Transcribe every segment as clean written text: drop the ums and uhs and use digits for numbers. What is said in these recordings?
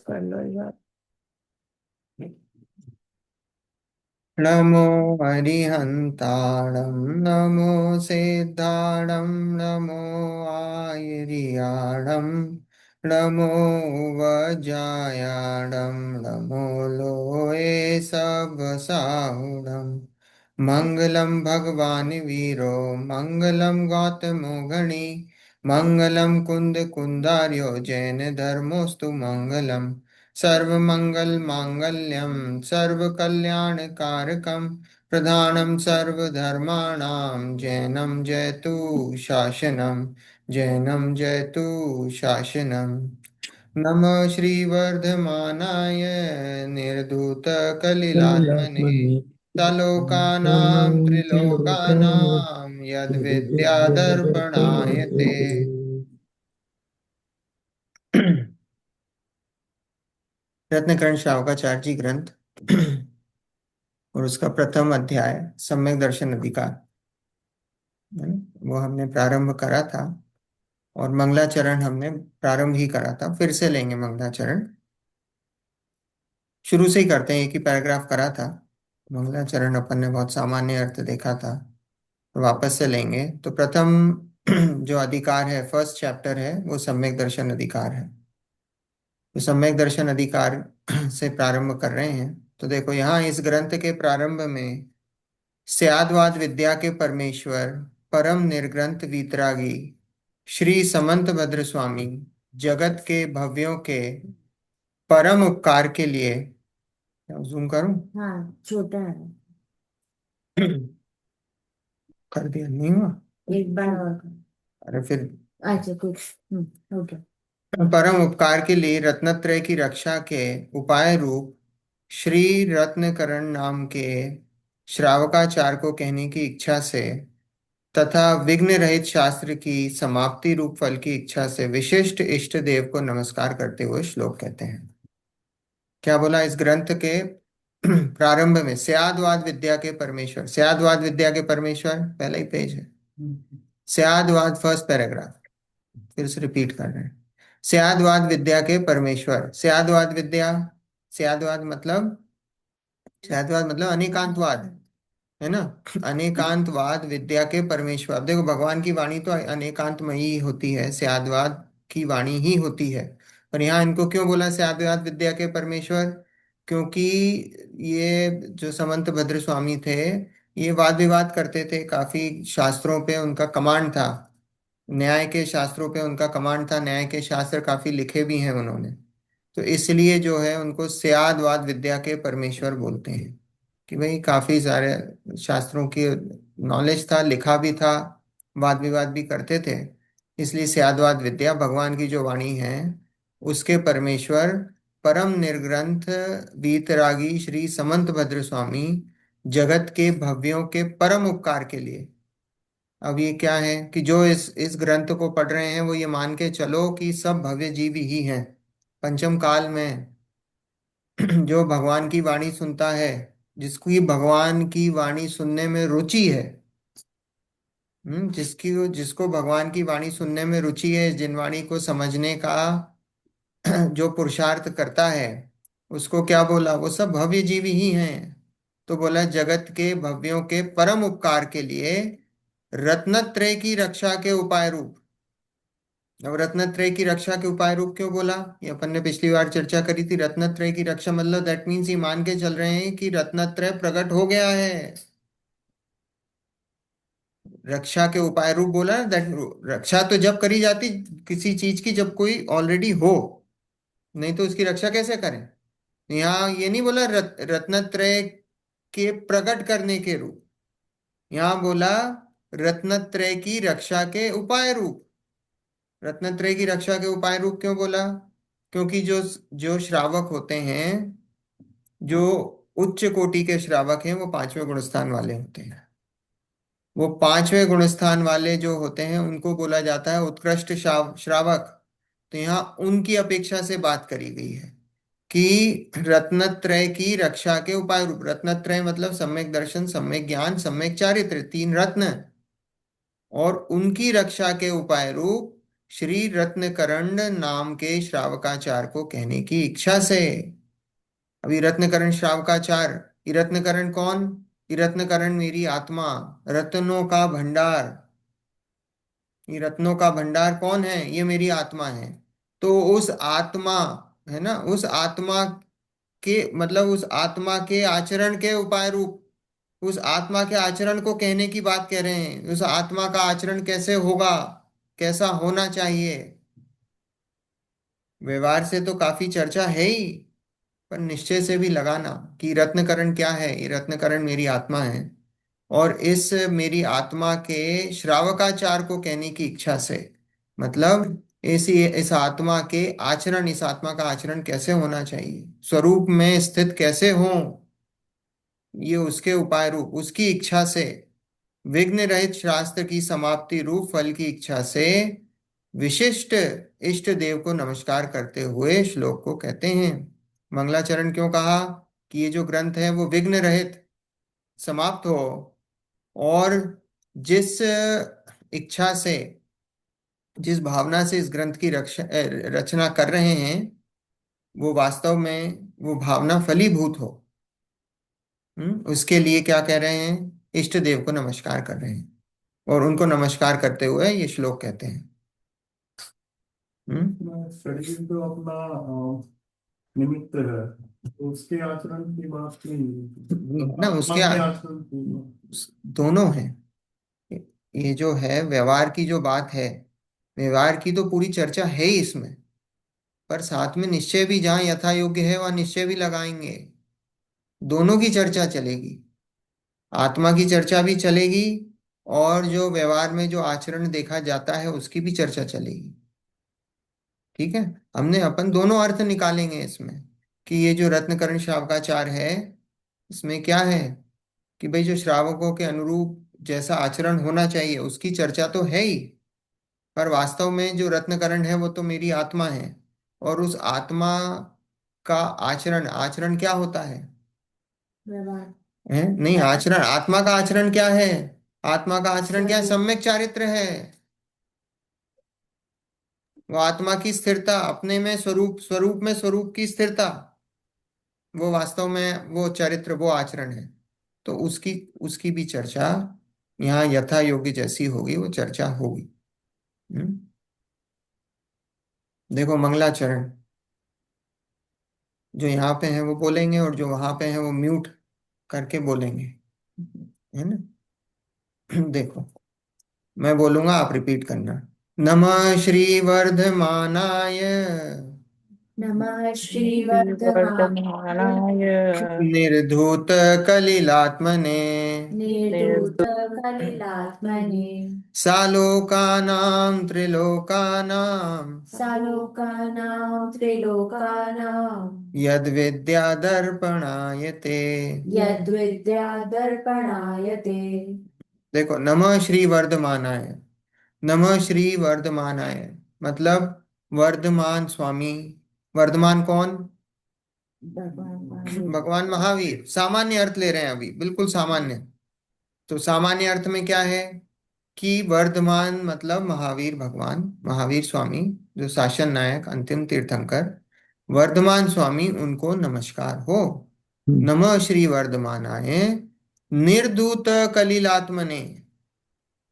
कर लो यार। नमो हरिहन्ताणं नमो सिद्धाणं नमो आयर्याणं नमो वज्रायाणं नमो लोहे सवसाहुणं मङ्गलं भगवान् वीरो मङ्गलं गौतमो गणी मङ्गलं कुन्दकुन्दार्यो जैनधर्मोऽस्तु मङ्गलम् सर्वमङ्गलमाङ्गल्यं सर्वकल्याणकारकं प्रधानं सर्वधर्माणां जैनं जयतु शासनं जैनं जयतु शासनं नमः श्रीवर्धमानाय निर्धूतकलिलात्मने कलिलात्मने सलोकानां लोकानां त्रिलोकानां त्रिलोकानां यद्विद्यादर्पणाय यद्विद्याधर्मणाय ते ते। रत्नकर्ण श्रावकाचार्य जी ग्रंथ और उसका प्रथम अध्याय सम्यक दर्शन अधिकार है ना? वो हमने प्रारंभ करा था और मंगलाचरण हमने प्रारंभ ही करा था। फिर से लेंगे मंगलाचरण, शुरू से ही करते हैं। एक ही पैराग्राफ करा था मंगलाचरण, अपन ने बहुत सामान्य अर्थ देखा था, तो वापस से लेंगे। तो प्रथम जो अधिकार है, फर्स्ट चैप्टर है, वो सम्यक दर्शन अधिकार है। तो सम्यक दर्शन अधिकार से प्रारंभ कर रहे हैं। तो देखो यहाँ इस ग्रंथ के प्रारंभ में स्याद्वाद विद्या के परमेश्वर परम निर्ग्रंथ वीतरागी श्री समंत भद्र स्वामी जगत के भव्यों के परम उपकार के लिए, जूम करूं? हाँ, छोटा है। कर दिया, नहीं हुआ? एक बार और कर। अरे फिर अच्छा, कुछ। हो गया। परम उपकार के लिए रत्नत्रय की रक्षा के उपाय रूप श्री रत्नकरण नाम के श्रावकाचार्य को कहने की इच्छा से तथा विघ्न रहित शास्त्र की समाप्ति रूप फल की इच्छा से विशिष्ट इष्ट देव को नमस्कार करते हुए श्लोक कहते हैं। क्या बोला इस ग्रंथ के प्रारंभ में? स्याद्वाद विद्या के परमेश्वर, स्याद्वाद विद्या के परमेश्वर, पहला ही पेज है। स्याद्वाद फर्स्ट पैराग्राफ, फिर से रिपीट कर रहे हैं। स्याद्वाद विद्या के परमेश्वर, स्याद्वाद विद्या, स्याद्वाद मतलब, स्याद्वाद मतलब अनेकांतवाद, है ना? अनेकांतवाद विद्या के परमेश्वर। अब देखो भगवान की वाणी तो अनेकांतमयी होती है, स्याद्वाद की वाणी ही होती है। पर यहाँ इनको क्यों बोला स्याद्वाद विद्या के परमेश्वर? क्योंकि ये जो समंत भद्र स्वामी थे, ये वाद विवाद करते थे, काफी शास्त्रों पे उनका कमांड था, न्याय के शास्त्रों पे उनका कमांड था, न्याय के शास्त्र काफी लिखे भी हैं उन्होंने। तो इसलिए जो है उनको स्याद्वाद विद्या के परमेश्वर बोलते हैं कि भाई काफी सारे शास्त्रों की नॉलेज था, लिखा भी था, वाद विवाद भी करते थे। इसलिए स्याद्वाद विद्या, भगवान की जो वाणी है उसके परमेश्वर परम निर्ग्रंथ वीतरागी श्री समंत भद्र स्वामी जगत के भव्यों के परम उपकार के लिए। अब ये क्या है कि जो इस ग्रंथ को पढ़ रहे हैं वो ये मान के चलो कि सब भव्य जीव ही हैं। पंचम काल में जो भगवान की वाणी सुनता है, जिसकी भगवान की वाणी सुनने में रुचि है, जिसको भगवान की वाणी सुनने में रुचि है, जिन वाणी को समझने का जो पुरुषार्थ करता है, उसको क्या बोला? वो सब भव्य जीवी ही हैं। तो बोला जगत के भव्यों के परम उपकार के लिए रत्नत्रय की रक्षा के उपाय रूप। अब रत्नत्रय की रक्षा के उपाय रूप क्यों बोला? ये अपन ने पिछली बार चर्चा करी थी। रत्नत्रय की रक्षा मतलब दैट मीन्स ये मान के चल रहे हैं कि रत्नत्रय प्रकट हो गया है। रक्षा के उपाय रूप बोला ना, दैट रक्षा तो जब करी जाती किसी चीज की जब कोई ऑलरेडी हो, नहीं तो उसकी रक्षा कैसे करें? यहाँ ये नहीं बोला रत्नत्रय के प्रकट करने के रूप, यहाँ बोला रत्नत्रय की रक्षा के उपाय रूप। रत्नत्रय की रक्षा के उपाय रूप क्यों बोला? क्योंकि जो जो श्रावक होते हैं, जो उच्च कोटि के श्रावक हैं, वो पांचवें गुणस्थान वाले होते हैं। वो पांचवें गुणस्थान वाले जो होते हैं उनको बोला जाता है उत्कृष्ट श्रावक। तो यहाँ उनकी अपेक्षा से बात करी गई है कि रत्नत्रय की रक्षा के उपाय रूप। रत्नत्रय मतलब सम्यक दर्शन, सम्यक ज्ञान, सम्यक चारित्र, तीन रत्न, और उनकी रक्षा के उपाय रूप श्री रत्नकरण नाम के श्रावकाचार्य को कहने की इच्छा से। अभी रत्नकरण श्रावकाचार्य, ये रत्नकरण कौन? ये रत्नकरण मेरी आत्मा, रत्नों का भंडार। ये रत्नों का भंडार कौन है? ये मेरी आत्मा है। तो उस आत्मा, है ना, उस आत्मा के मतलब उस आत्मा के आचरण के उपाय रूप, उस आत्मा के आचरण को कहने की बात कह रहे हैं। उस आत्मा का आचरण कैसे होगा, कैसा होना चाहिए? व्यवहार से तो काफी चर्चा है ही, पर निश्चय से भी लगाना कि रत्नकरण क्या है। ये रत्नकरण मेरी आत्मा है, और इस मेरी आत्मा के श्रावकाचार को कहने की इच्छा से, मतलब इस आत्मा के आचरण, इस आत्मा का आचरण कैसे होना चाहिए, स्वरूप में स्थित कैसे हो, ये उसके उपाय रूप, उसकी इच्छा से, विघ्न रहित शास्त्र की समाप्ति रूप फल की इच्छा से विशिष्ट इष्ट देव को नमस्कार करते हुए श्लोक को कहते हैं। मंगलाचरण क्यों कहा? कि ये जो ग्रंथ है वो विघ्न रहित समाप्त हो, और जिस इच्छा से, जिस भावना से इस ग्रंथ की रचना कर रहे हैं, वो वास्तव में वो भावना फलीभूत हो। उसके लिए क्या कह रहे हैं? इष्ट देव को नमस्कार कर रहे हैं, और उनको नमस्कार करते हुए ये श्लोक कहते हैं। हम्म शरीर तो अपना निमित्त है, तो उसके आचरण की बात नहीं, ना, आत्मा उसके के आचरण की। दोनों हैं। ये जो है व्यवहार की जो बात है, व्यवहार की तो पूरी चर्चा है ही इसमें, पर साथ में निश्चय भी, जहाँ यथा योग्य है वहां निश्चय भी लगाएंगे। दोनों की चर्चा चलेगी, आत्मा की चर्चा भी चलेगी, और जो व्यवहार में जो आचरण देखा जाता है उसकी भी चर्चा चलेगी। ठीक है, हमने अपन दोनों अर्थ निकालेंगे इसमें, कि ये जो रत्नकरण श्रावकाचार है, इसमें क्या है कि भाई जो श्रावकों के अनुरूप जैसा आचरण होना चाहिए उसकी चर्चा तो है ही, पर वास्तव में जो रत्नकरण है वो तो मेरी आत्मा है, और उस आत्मा का आचरण, आचरण क्या होता व्यवहार। है नहीं, आचरण, आत्मा का आचरण क्या है? आत्मा का आचरण क्या है? स्वरूप। सम्यक चारित्र है। वो आत्मा की स्थिरता, अपने में स्वरूप, स्वरूप में स्वरूप की स्थिरता, वो वास्तव में वो चरित्र, वो आचरण है। तो उसकी उसकी भी चर्चा यहाँ यथा योग्य जैसी होगी वो चर्चा होगी। हम्म? देखो मंगलाचरण, जो यहाँ पे है वो बोलेंगे, और जो वहां पे है वो म्यूट करके बोलेंगे, है ना। देखो, मैं बोलूंगा, आप रिपीट करना। नमः श्री वर्धमानाय नमः श्री वर्धमान वर्तमानाय निर्धूत कलिलात्मने निर्धूत निर्दुष्ट कलिलात्मने सालोकानां त्रिलोकानां सालोकानां त्रिलोकानां यद्विद्या दर्पणायते। यद्विद्या दर्पणायते। देखो, नमः श्री वर्धमानाय, नमः श्री वर्धमानाय मतलब वर्धमान स्वामी। वर्धमान कौन? भगवान महावीर। भगवान महावीर। सामान्य अर्थ ले रहे हैं अभी, बिल्कुल सामान्य। तो सामान्य अर्थ में क्या है कि वर्धमान मतलब महावीर भगवान, महावीर स्वामी, जो शासन नायक अंतिम तीर्थंकर, वर्धमान स्वामी, उनको नमस्कार हो। नमः श्री वर्धमानाय निर्धूत कलिलात्मने।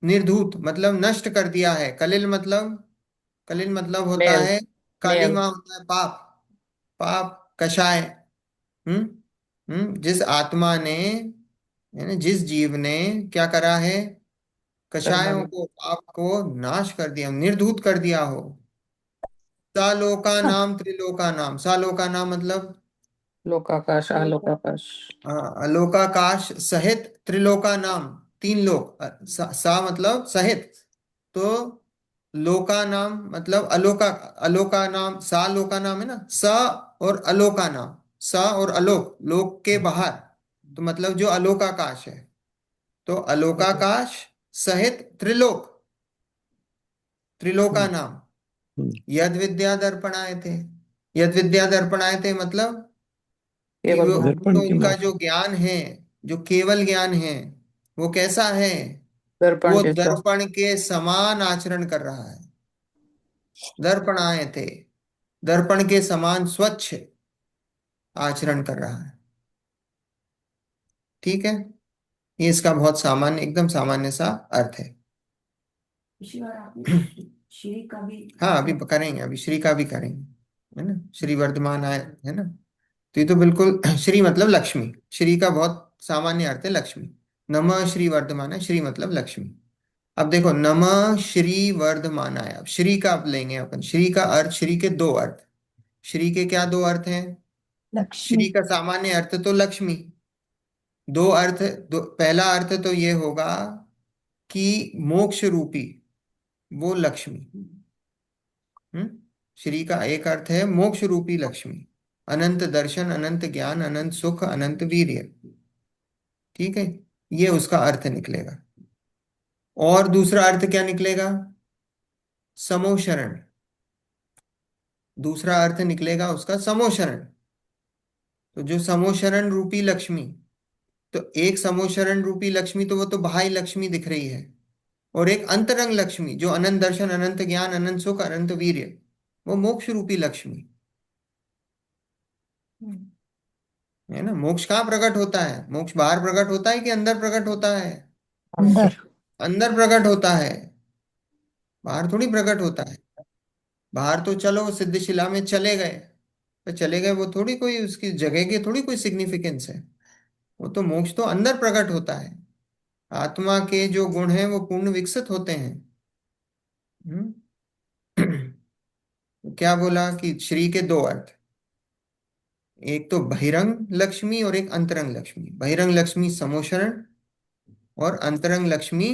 निर्धूत मतलब नष्ट कर दिया है, कलिल मतलब, कलिल मतलब होता मेल है मेल कालिमा, होता है पाप, पाप कषाय। हम्म जिस आत्मा ने, है ना, जिस जीव ने क्या करा है? कषायों कर्म को, पाप को नाश कर दिया, निर्धूत कर दिया हो। सालोका नाम त्रिलोका नाम, सालोका नाम मतलब लोकाकाश आलोकाकाश अलोकाकाश सहित, त्रिलोका नाम तीन लोक, सा मतलब सहित, तो लोका नाम मतलब अलोका, अलोका नाम, सा लोका नाम है ना, स और अलोका नाम, स और अलोक, लोक के बाहर, तो मतलब जो अलोकाकाश है, तो अलोकाकाश सहित त्रिलोक, त्रिलोका नाम। यद विद्या दर्पणाए थे, यद विद्या दर्पणाए थे मतलब कि केवल वो ज्ञान दर्पण जो की उनका बात। जो ज्ञान है, जो केवल ज्ञान है, वो कैसा है? दर्पण वो जैसा दर्पण के समान आचरण कर रहा है। दर्पणाय थे, दर्पण के समान स्वच्छ आचरण कर रहा है। ठीक है, ये इसका बहुत सामान्य, एकदम सामान्य सा अर्थ है। पिछली बार आपने श्री का भी हाँ, अभी करेंगे, अभी श्री का भी करेंगे, है ना। श्री वर्धमान आय, है ना। तो ये तो बिल्कुल श्री मतलब लक्ष्मी, श्री का बहुत सामान्य अर्थ है लक्ष्मी। नमः श्री वर्धमान है, श्री मतलब लक्ष्मी। अब देखो, नमः श्री वर्धमानाय, अब श्री का अब लेंगे अपन। श्री का अर्थ, श्री के दो अर्थ। श्री के क्या दो अर्थ हैं? लक्ष्मी। श्री का सामान्य अर्थ तो लक्ष्मी। दो अर्थ, पहला अर्थ तो ये होगा कि मोक्ष रूपी वो लक्ष्मी। हम्म। श्री का एक अर्थ है मोक्ष रूपी लक्ष्मी, अनंत दर्शन, अनंत ज्ञान, अनंत सुख, अनंत वीर्य। ठीक है, ये उसका अर्थ निकलेगा। और दूसरा अर्थ क्या निकलेगा? समोशरण। दूसरा अर्थ निकलेगा उसका समोशरण। तो जो समोशरण रूपी लक्ष्मी, तो एक समोशरण रूपी लक्ष्मी तो वो तो बाह्य लक्ष्मी दिख रही है, और एक अंतरंग लक्ष्मी जो अनंत दर्शन, अनंत ज्ञान, अनंत सुख, अनंत वीर्य, वो मोक्ष रूपी लक्ष्मी है ना। मोक्ष कहाँ प्रकट होता है? मोक्ष बाहर प्रकट होता है कि अंदर प्रकट होता है? अंदर। अंदर प्रकट होता है, बाहर थोड़ी प्रकट होता है। बाहर तो चलो सिद्धशिला में चले गए, तो चले गए, वो थोड़ी कोई उसकी जगह की थोड़ी कोई सिग्निफिकेंस है। वो तो मोक्ष तो अंदर प्रकट होता है। आत्मा के जो गुण हैं वो पूर्ण विकसित होते हैं। हम्म। क्या बोला कि श्री के दो अर्थ, एक तो बहिरंग लक्ष्मी और एक अंतरंग लक्ष्मी। बहिरंग लक्ष्मी समोशरण, और अंतरंग लक्ष्मी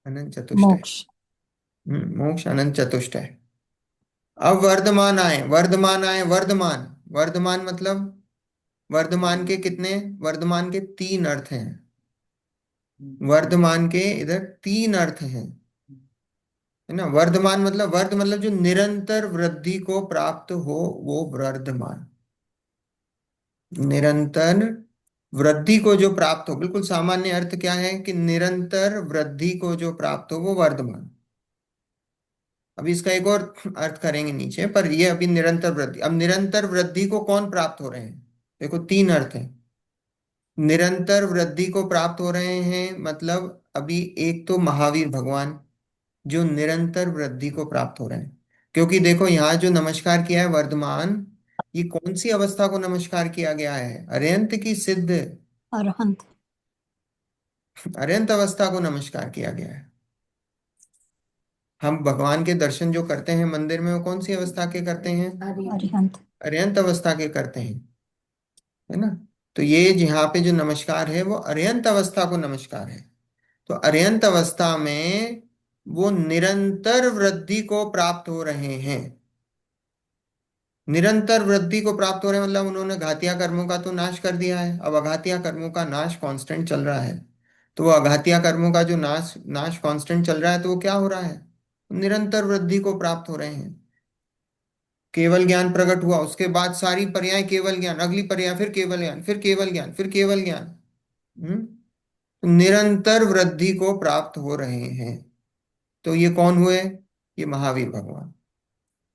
अनंत चतुष्टय। मोक्ष। मोक्ष अनंत चतुष्टय। अब वर्धमान आए, वर्धमान आए, वर्धमान। वर्धमान मतलब, वर्धमान के कितने, वर्धमान के तीन अर्थ हैं। वर्धमान के इधर तीन अर्थ हैं, है ना। वर्धमान मतलब, वर्ध मतलब जो निरंतर वृद्धि को प्राप्त हो, वो वर्धमान। निरंतर वृद्धि को जो प्राप्त हो, बिल्कुल सामान्य अर्थ क्या है कि निरंतर वृद्धि को जो प्राप्त हो वो वर्धमान। अभी इसका एक और अर्थ करेंगे नीचे, पर ये अभी निरंतर वृद्धि। अब निरंतर वृद्धि को कौन प्राप्त हो रहे हैं? देखो, तीन अर्थ है। निरंतर वृद्धि को प्राप्त हो रहे हैं मतलब, अभी एक तो महावीर भगवान जो निरंतर वृद्धि को प्राप्त हो रहे हैं। क्योंकि देखो, यहाँ जो नमस्कार किया है वर्धमान, ये कौन सी अवस्था को नमस्कार किया गया है? अर्यंत की सिद्ध, अरहंत। अर्यंत अवस्था को नमस्कार किया गया है। हम भगवान के दर्शन जो करते हैं मंदिर में, वो कौन सी अवस्था के करते हैं? अरिहंत। अर्यंत अवस्था के करते हैं, है ना। तो ये यहाँ पे जो नमस्कार है वो अर्यंत अवस्था को नमस्कार है। तो अर्यंत अवस्था में वो निरंतर वृद्धि को प्राप्त हो रहे हैं। निरंतर वृद्धि को प्राप्त हो रहे हैं मतलब उन्होंने घातिया कर्मों का तो नाश कर दिया है, अब अघातिया कर्मों का नाश कांस्टेंट चल रहा है। तो वो अघातिया कर्मों का जो नाश नाश कांस्टेंट चल रहा है, तो वो क्या हो रहा है? निरंतर वृद्धि को प्राप्त हो रहे हैं। केवल ज्ञान प्रकट हुआ, उसके बाद सारी पर्याय केवल ज्ञान, अगली पर्याय फिर केवल ज्ञान, फिर केवल ज्ञान, फिर केवल ज्ञान। हम्म। तो निरंतर वृद्धि को प्राप्त हो रहे हैं। तो ये कौन हुए? ये महावीर भगवान।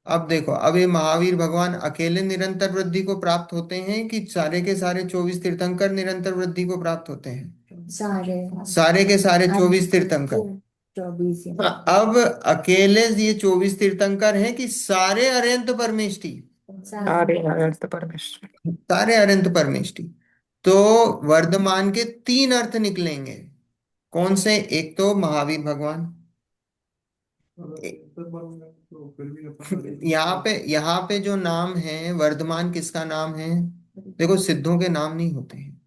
अब देखो, अब ये महावीर भगवान अकेले निरंतर वृद्धि को प्राप्त होते हैं कि सारे के सारे 24 तीर्थंकर निरंतर वृद्धि को प्राप्त होते हैं? सारे सारे के सारे 24 तीर्थंकर। 24 हाँ, अब अकेले ये 24 तीर्थंकर हैं कि सारे अरिहंत परमेष्टि? सारे अर्थ परमेश्वर। सारे अरिहंत परमेष्टि। तो वर्धमान के तीन अर्थ निकलेंगे। कौन से? एक तो महावीर भगवान। अगर अंतर बन गए तो फिर भी अपन यहाँ पे जो नाम है वर्धमान, किसका नाम है? देखो, सिद्धों के नाम नहीं होते हैं,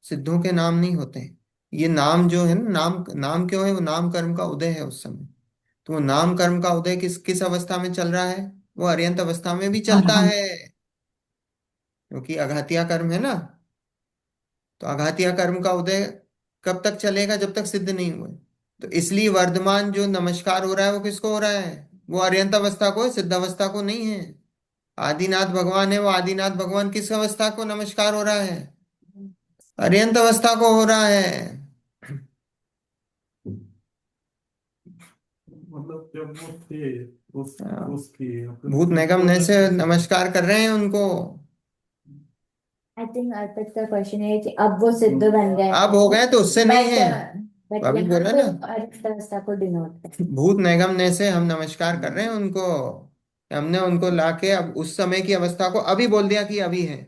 सिद्धों के नाम नहीं होते हैं। ये नाम जो है ना, नाम नाम क्यों है? वो नाम कर्म का उदय है उस समय। तो वो नाम कर्म का उदय किस किस अवस्था में चल रहा है? वो अरिहंत अवस्था में भी चलता अरहंत। है, क्योंकि अघातिया कर्म है ना। तो अघातिया कर्म का उदय कब तक चलेगा? जब तक सिद्ध नहीं हुए। तो इसलिए वर्धमान जो नमस्कार हो रहा है वो किसको हो रहा है? वो अरिहंत अवस्था को है, सिद्ध अवस्था को नहीं है। आदिनाथ भगवान है, वो आदिनाथ भगवान किस अवस्था को नमस्कार हो रहा है? अरिहंत अवस्था को हो रहा है। मतलब जब वो थे उसकी भूत निगम से नमस्कार कर रहे हैं उनको। आई थिंक अर्पित का क्वेश्चन है कि अब वो सिद्ध बन गए अब हो गए तो उससे नहीं है। बट अभी यहाँ बोला पे ना, वो अर्पित अवस्था को डिनोट करते भूत निगमने से हम नमस्कार कर रहे हैं उनको। हमने उनको लाके अब उस समय की अवस्था को अभी बोल दिया कि अभी है।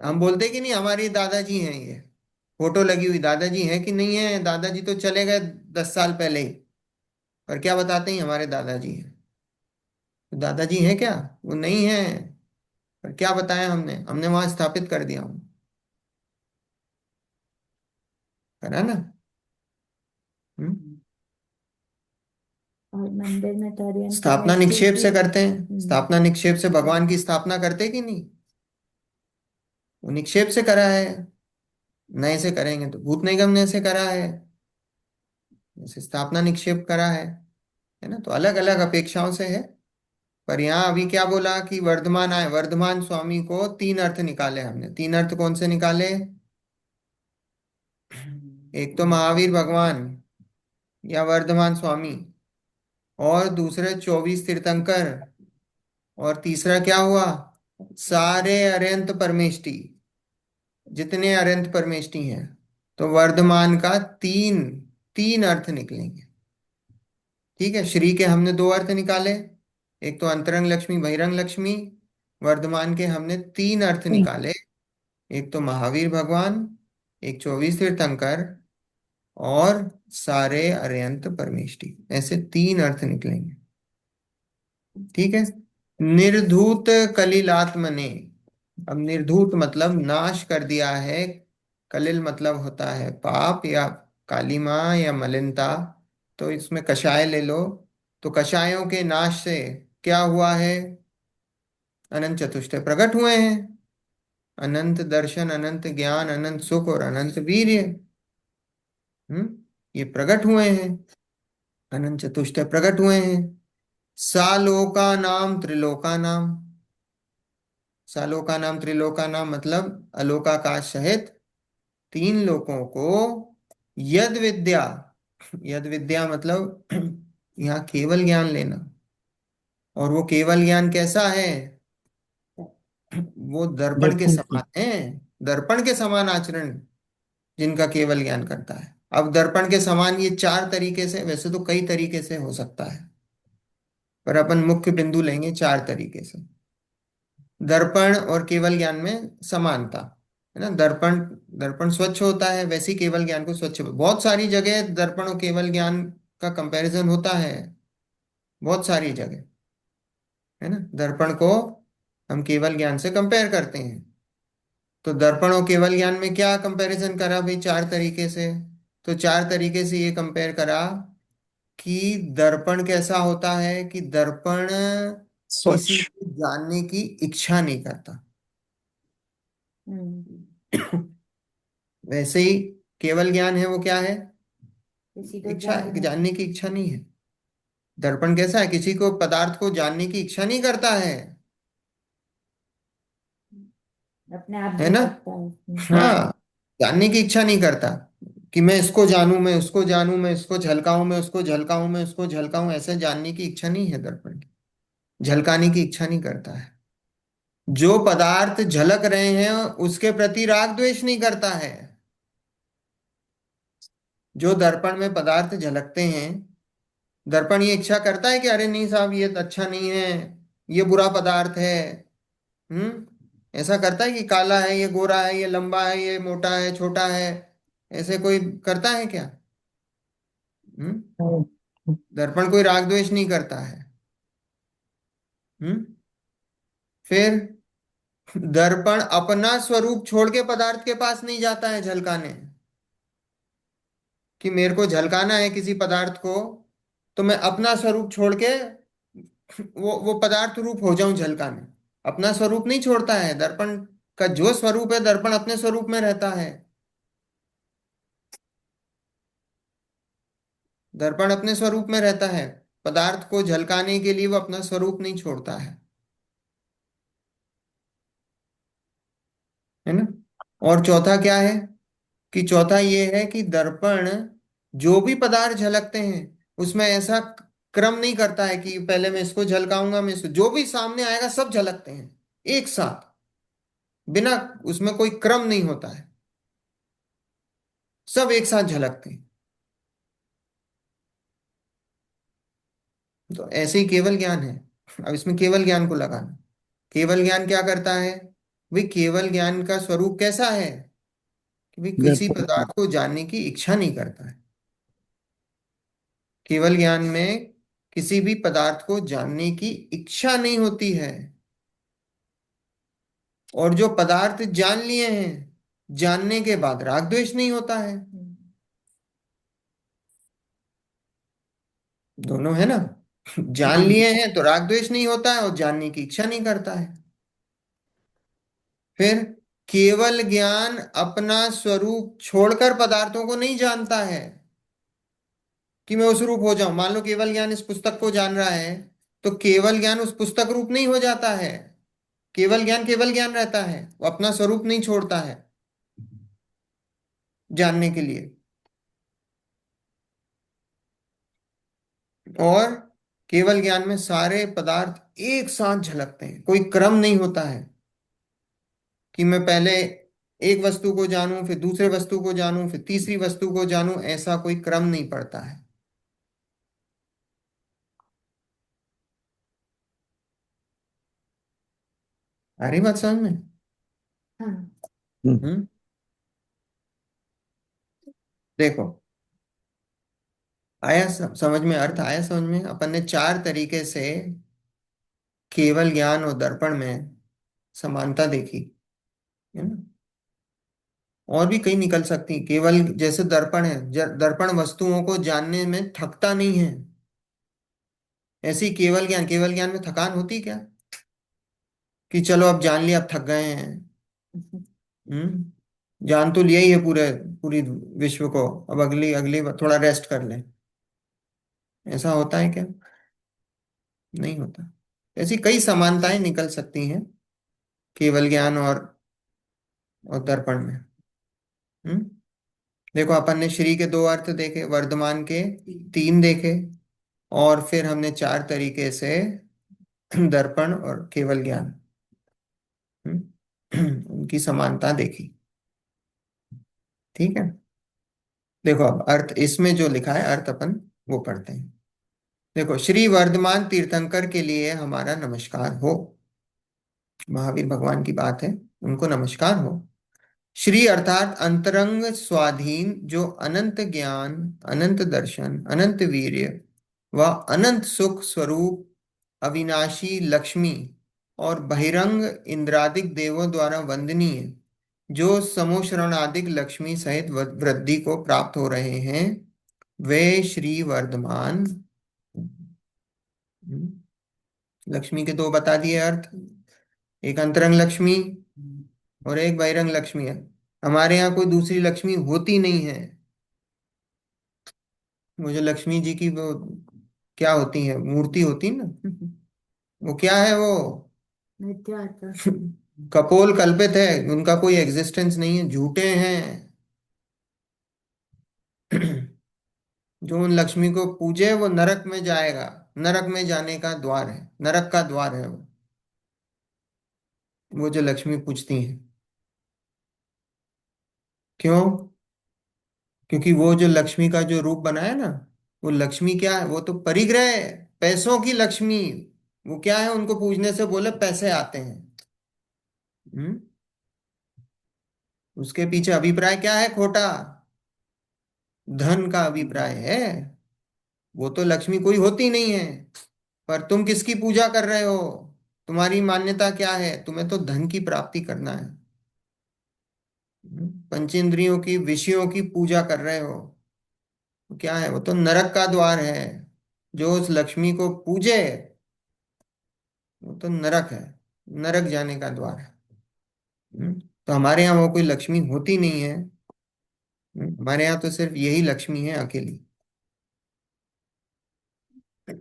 हम बोलते कि नहीं हमारी दादाजी हैं, ये फोटो लगी हुई दादाजी है कि नहीं है, दादाजी तो चले गए 10 साल पहले ही, पर क्या बताते हैं हमारे दादाजी हैं। तो दादाजी हैं क्या? वो नहीं है, पर क्या बताया हमने हमने वहां स्थापित कर दिया हूं, करा ना। हम्म? और मंदिर में तो अरिहंत की स्थापना मूर्ति निक्षेप से भी। करते हैं, स्थापना निक्षेप से भगवान की स्थापना करते कि नहीं? वो निक्षेप से करा है, नए से करेंगे तो भूत निगम ने से करा है, जैसे स्थापना निक्षेप करा है ना। तो अलग अलग अपेक्षाओं से है। पर यहाँ अभी क्या बोला कि वर्धमान आए, वर्धमान स्वामी को तीन अर्थ निकाले हमने। तीन अर्थ कौन से निकाले? एक तो महावीर भगवान या वर्धमान स्वामी, और दूसरे 24 तीर्थंकर, और तीसरा क्या हुआ? सारे अरिहंत परमेष्टि, जितने अरिहंत परमेष्टि हैं। तो वर्धमान का तीन तीन अर्थ निकलेंगे। ठीक है, श्री के हमने दो अर्थ निकाले, एक तो अंतरंग लक्ष्मी बहिरंग लक्ष्मी। वर्धमान के हमने तीन अर्थ निकाले, एक तो महावीर भगवान, एक 24 तीर्थंकर, और सारे अरिहंत परमेष्टि। ऐसे तीन अर्थ निकलेंगे। ठीक है। निर्धूत कलिलात्म ने, अब निर्धूत मतलब नाश कर दिया है। कलिल मतलब होता है पाप या कालिमा या मलिनता। तो इसमें कषाय ले लो, तो कषायों के नाश से क्या हुआ है? अनंत चतुष्टय प्रकट हुए हैं। अनंत दर्शन, अनंत ज्ञान, अनंत सुख और अनंत वीर्य। ये प्रकट हुए हैं, अनंत चतुष्टय प्रकट हुए हैं। सालोका नाम त्रिलोका नाम, सालोका नाम त्रिलोका नाम मतलब अलोकाकाश सहित तीन लोकों को यद विद्या, यद विद्या मतलब यहाँ केवल ज्ञान लेना। और वो केवल ज्ञान कैसा है? वो दर्पण के समान है, दर्पण के समान आचरण जिनका केवल ज्ञान करता है। अब दर्पण के समान ये चार तरीके से, वैसे तो कई तरीके से हो सकता है, पर अपन मुख्य बिंदु लेंगे चार तरीके से। दर्पण और केवल ज्ञान में समानता है ना। दर्पण दर्पण स्वच्छ होता है, वैसे ही केवल ज्ञान को स्वच्छ, बहुत सारी जगह दर्पण और केवल ज्ञान का कंपैरिजन होता है, बहुत सारी जगह, है ना। दर्पण को हम केवल ज्ञान से कंपेयर करते हैं। तो दर्पण और केवल ज्ञान में क्या कंपैरिजन करा भाई? चार तरीके से। तो चार तरीके से ये कंपेयर करा कि दर्पण कैसा होता है कि दर्पण किसी स्वच्छ। को जानने की इच्छा नहीं करता। वैसे ही केवल ज्ञान है वो क्या है? किसी को इच्छा, जानने की इच्छा नहीं है। दर्पण कैसा है? किसी को पदार्थ को जानने की इच्छा नहीं करता है अपने आप है ना। झलकता है। हाँ, जानने की इच्छा नहीं करता कि मैं इसको जानूं, मैं उसको जानूं, मैं इसको झलकाऊं, मैं उसको झलकाऊं, मैं उसको झलकाऊं। ऐसे जानने की इच्छा नहीं है दर्पण की, झलकाने की इच्छा नहीं करता है। जो पदार्थ झलक रहे हैं उसके प्रति राग द्वेष नहीं करता है। जो दर्पण में पदार्थ झलकते हैं, दर्पण ये इच्छा करता है कि अरे नहीं साहब ये तो अच्छा नहीं है, ये बुरा पदार्थ है। ऐसा करता है कि काला है, ये गोरा है, ये लंबा है, ये मोटा है, छोटा है? ऐसे कोई करता है क्या? हम्म दर्पण कोई राग द्वेष नहीं करता है। हम्म फिर दर्पण अपना स्वरूप छोड़ के पदार्थ के पास नहीं जाता है झलकाने, कि मेरे को झलकाना है किसी पदार्थ को, तो मैं अपना स्वरूप छोड़ के वो पदार्थ रूप हो जाऊं झलकाने। अपना स्वरूप नहीं छोड़ता है दर्पण का। जो स्वरूप है दर्पण अपने स्वरूप में रहता है। दर्पण अपने स्वरूप में रहता है, पदार्थ को झलकाने के लिए वो अपना स्वरूप नहीं छोड़ता है ना। और चौथा क्या है? कि चौथा ये है कि दर्पण जो भी पदार्थ झलकते हैं उसमें ऐसा क्रम नहीं करता है कि पहले मैं इसको झलकाऊंगा, मैं इसको, जो भी सामने आएगा सब झलकते हैं एक साथ, बिना, उसमें कोई क्रम नहीं होता है, सब एक साथ झलकते हैं। तो ऐसे ही केवल ज्ञान है। अब इसमें केवल ज्ञान को लगाना, केवल ज्ञान क्या करता है? भाई केवल ज्ञान का स्वरूप कैसा है कि भाई किसी दर्पण। पदार्थ को जानने की इच्छा नहीं करता है। केवल ज्ञान में किसी भी पदार्थ को जानने की इच्छा नहीं होती है, और जो पदार्थ जान लिए हैं, जानने के बाद राग द्वेष नहीं होता है। दोनों है ना। जान लिए हैं तो राग द्वेष नहीं होता है, और जानने की इच्छा नहीं करता है। फिर केवल ज्ञान अपना स्वरूप छोड़कर पदार्थों को नहीं जानता है कि मैं उस रूप हो जाऊं। मान लो केवल ज्ञान इस पुस्तक को जान रहा है, तो केवल ज्ञान उस पुस्तक रूप नहीं हो जाता है। केवल ज्ञान रहता है, वो अपना स्वरूप नहीं छोड़ता है जानने के लिए। और केवल ज्ञान में सारे पदार्थ एक साथ झलकते हैं, कोई क्रम नहीं होता है कि मैं पहले एक वस्तु को जानूं, फिर दूसरे वस्तु को जानूं, फिर तीसरी वस्तु को जानूं, ऐसा कोई क्रम नहीं पड़ता है। आ रही बात समझ में? हाँ। हम्म। देखो, आया समझ में? अर्थ आया समझ में? अपन ने चार तरीके से केवल ज्ञान और दर्पण में समानता देखी, है ना। और भी कई निकल सकती। केवल जैसे दर्पण है, दर्पण वस्तुओं को जानने में थकता नहीं है। ऐसी केवल ज्ञान में थकान होती क्या कि चलो अब जान लिया, अब थक गए हैं। जान तो लिया ही है पूरे, पूरी विश्व को, अब अगली अगली थोड़ा रेस्ट कर लें, ऐसा होता है क्या? नहीं होता। ऐसी कई समानताएं निकल सकती हैं केवल ज्ञान और दर्पण में। हम्म। देखो, अपन ने श्री के दो अर्थ देखे, वर्धमान के तीन देखे, और फिर हमने चार तरीके से दर्पण और केवल ज्ञान, उनकी समानता देखी। ठीक है। देखो, अब अर्थ इसमें जो लिखा है, अर्थ अपन वो पढ़ते हैं। देखो, श्री वर्धमान तीर्थंकर के लिए हमारा नमस्कार हो। महावीर भगवान की बात है, उनको नमस्कार हो। श्री अर्थात अंतरंग स्वाधीन, जो अनंत ज्ञान, अनंत दर्शन, अनंत वीर्य व अनंत सुख स्वरूप अविनाशी लक्ष्मी और बहिरंग इंद्रादिक देवों द्वारा वंदनीय, जो समोशरणादिक लक्ष्मी सहित वृद्धि को प्राप्त हो रहे हैं, वे श्री वर्धमान। लक्ष्मी के दो बता दिए अर्थ, एक अंतरंग लक्ष्मी और एक बहिरंग लक्ष्मी है। हमारे यहाँ कोई दूसरी लक्ष्मी होती नहीं है। वो जो लक्ष्मी जी की वो क्या होती है, मूर्ति होती है ना, वो क्या है वो? मिथ्या अर्थ। कपोल कल्पित है, उनका कोई एग्जिस्टेंस नहीं है, झूठे हैं। जो उन लक्ष्मी को पूजे वो नरक में जाएगा, नरक में जाने का द्वार है, नरक का द्वार है वो जो लक्ष्मी पूजती हैं। क्यों? क्योंकि वो जो लक्ष्मी का जो रूप बनाया ना, वो लक्ष्मी क्या है? वो तो परिग्रह है, पैसों की लक्ष्मी। वो क्या है? उनको पूजने से बोले पैसे आते हैं। हम्म। उसके पीछे अभिप्राय क्या है? खोटा धन का अभिप्राय है। वो तो लक्ष्मी कोई होती नहीं है, पर तुम किसकी पूजा कर रहे हो? तुम्हारी मान्यता क्या है? तुम्हें तो धन की प्राप्ति करना है। पंचेंद्रियों की, विषयों की पूजा कर रहे हो। तो क्या है? वो तो नरक का द्वार है। जो उस लक्ष्मी को पूजे, वो तो नरक है, नरक जाने का द्वार है। तो हमारे यहाँ वो कोई लक्ष्मी होती नहीं है। हमारे यहाँ तो सिर्फ यही लक्ष्मी है अकेली।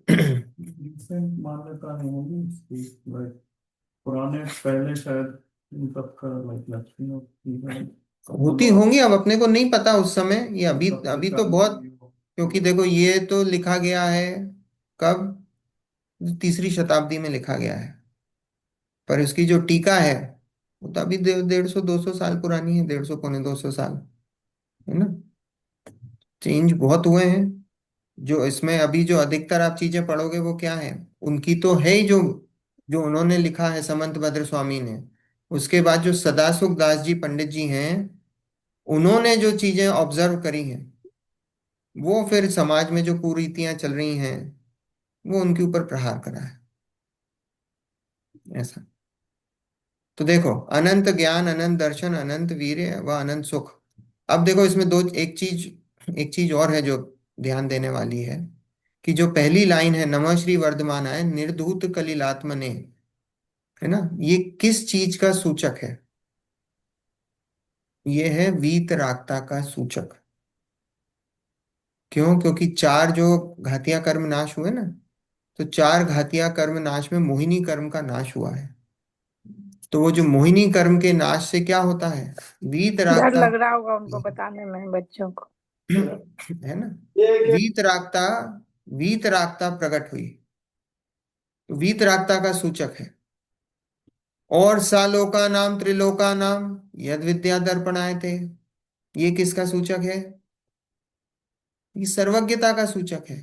रिसेंट मान्यता नहीं होगी इसकी, लाइक पुराने पहले शायद इन सबका लाइक लक्ष्मी होती है। होती होंगी, अब अपने को नहीं पता उस समय, ये अभी अभी तो बहुत क्योंकि देखो ये तो लिखा गया है कब, 3री शताब्दी में लिखा गया है, पर इसकी जो टीका है वो तो अभी 150-200 साल पुरानी है, 150-200 साल, है ना। चेंज बहुत हुए हैं। जो इसमें अभी जो अधिकतर आप चीजें पढ़ोगे वो क्या है, उनकी तो है ही, जो जो उन्होंने लिखा है समंत भद्र स्वामी ने। उसके बाद जो सदासुख दास जी पंडित जी हैं, उन्होंने जो चीजें ऑब्जर्व करी हैं, वो फिर समाज में जो कुरीतियां चल रही हैं वो उनके ऊपर प्रहार करा है, ऐसा। तो देखो, अनंत ज्ञान, अनंत दर्शन, अनंत वीर्य व अनंत सुख। अब देखो इसमें दो, एक चीज और है जो ध्यान देने वाली है, कि जो पहली लाइन है, नमः श्री वर्धमानाय निर्धूत कलिलात्मने, है ना, ये किस चीज का सूचक है? ये है वीतरागता का सूचक। क्यों? क्योंकि 4 जो घातिया कर्म नाश हुए ना, तो 4 घातिया कर्म नाश में मोहिनी कर्म का नाश हुआ है। तो वो जो मोहिनी कर्म के नाश से क्या होता है, डर वीतरागता, लग रहा होगा उनको बताने में बच्चों को। है ना, वीतरागता, वीतरागता प्रकट हुई, तो वीतरागता का सूचक है। और सालोका नाम त्रिलोका नाम यद विद्या दर्पणाय थे, ये किसका सूचक है? ये सर्वज्ञता का सूचक है।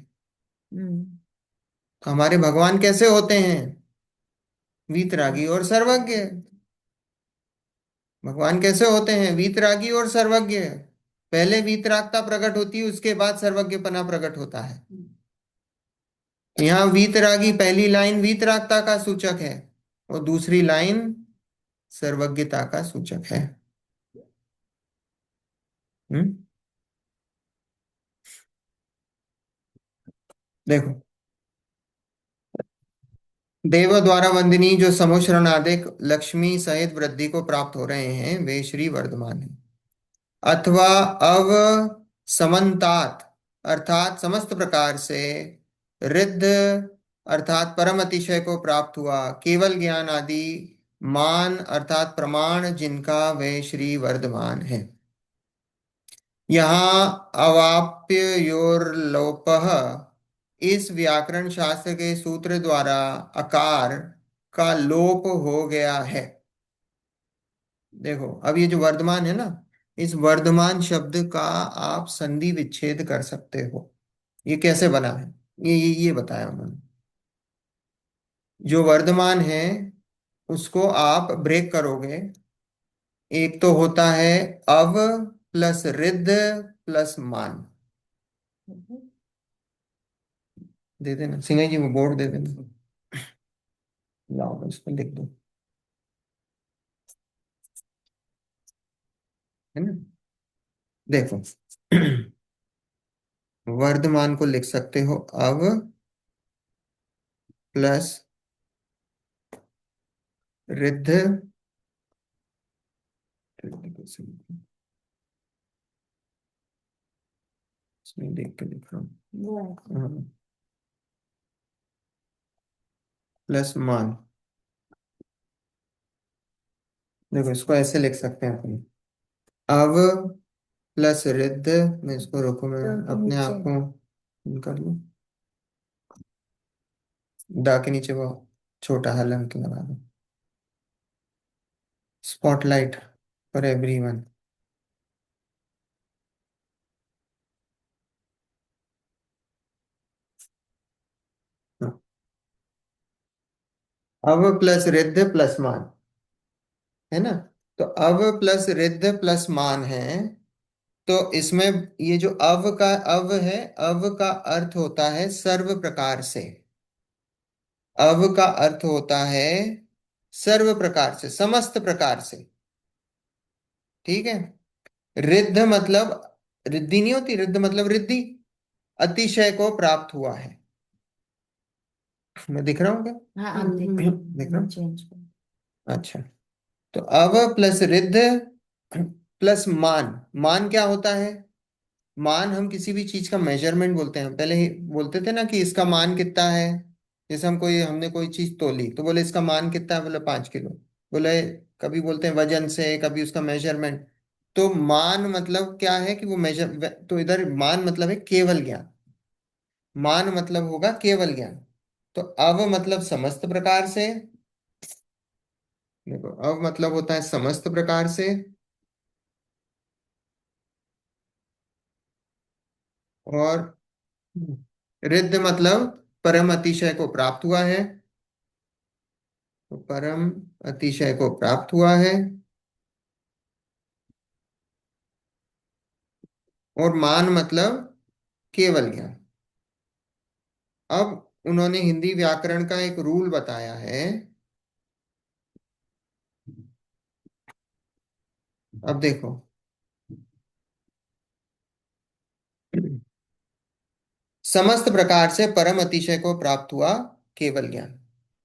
तो हमारे भगवान कैसे होते हैं? वीतरागी और सर्वज्ञ। भगवान कैसे होते हैं? वीतरागी और सर्वज्ञ। पहले वीतरागता प्रकट होती है, उसके बाद सर्वज्ञपना प्रकट होता है। तो यहाँ वीतरागी, पहली लाइन वीतरागता का सूचक है, और दूसरी लाइन सर्वज्ञता का सूचक है। हम्म। देखो, देव द्वारा वंदनीय जो समुश्रणादिक लक्ष्मी सहित वृद्धि को प्राप्त हो रहे हैं, वे श्री वर्धमान हैं। अथवा अव समन्तात, अर्थात समस्त प्रकार से, रिद्ध अर्थात परम अतिशय को प्राप्त हुआ, केवल ज्ञान आदि, मान अर्थात प्रमाण जिनका, वे श्री वर्धमान है। यहाँ अवाप्य योर्लोपः, इस व्याकरण शास्त्र के सूत्र द्वारा अकार का लोप हो गया है। देखो, अब ये जो वर्धमान है ना, इस वर्धमान शब्द का आप संधि विच्छेद कर सकते हो। ये कैसे बना है, ये बताया उन्होंने। जो वर्धमान है उसको आप ब्रेक करोगे, एक तो होता है अव प्लस रिद्ध प्लस मान। दे देना सिंह जी, वो बोर्ड दे देना, लाओ मैं उसमें लिख दूं, है ना। देखो, वर्धमान को लिख सकते हो अव प्लस रिद्ध, इसमें देख के लिख रहा हूँ, हाँ, प्लस मान। देखो, इसको ऐसे लिख सकते हैं अपन, अव प्लस रिद्ध, मैं इसको रोको, मैं तो अपने नीचे। आप को कर लूँ, दा के नीचे वो छोटा हलंक लगा दो, स्पॉटलाइट फॉर एवरीवन। अव प्लस रिद्ध प्लस मान, है ना। तो अव प्लस रिद्ध प्लस मान है, तो इसमें ये जो अव का अव है, अव का अर्थ होता है सर्व प्रकार से। अव का अर्थ होता है सर्व प्रकार से, समस्त प्रकार से, ठीक है। रिद्ध मतलब, रिद्धि नहीं होती, रिद्ध मतलब रिद्धि, अतिशय को प्राप्त हुआ है। मैं दिख रहा हूँ क्या? हाँ, आप दिख रहा हूँ। चेंज करो। अच्छा, तो अव प्लस रिद्ध प्लस मान। मान क्या होता है? मान हम किसी भी चीज का मेजरमेंट बोलते हैं। पहले ही बोलते थे ना कि इसका मान कितना है। जैसे हमने कोई चीज तोली तो बोले इसका मान कितना है, बोले 5 किलो। बोले, कभी बोलते हैं वजन से, कभी उसका मेजरमेंट। तो मान मतलब क्या है कि वो मेजर, तो इधर मान मतलब है केवल ज्ञान, मान मतलब होगा केवल ज्ञान। तो अव मतलब समस्त प्रकार से, देखो अव मतलब होता है समस्त प्रकार से, और रिद्ध मतलब परम अतिशय को प्राप्त हुआ है, तो परम अतिशय को प्राप्त हुआ है। और मान मतलब केवल ज्ञान। अब उन्होंने हिंदी व्याकरण का एक रूल बताया है। अब देखो, समस्त प्रकार से परम अतिशय को प्राप्त हुआ केवल ज्ञान,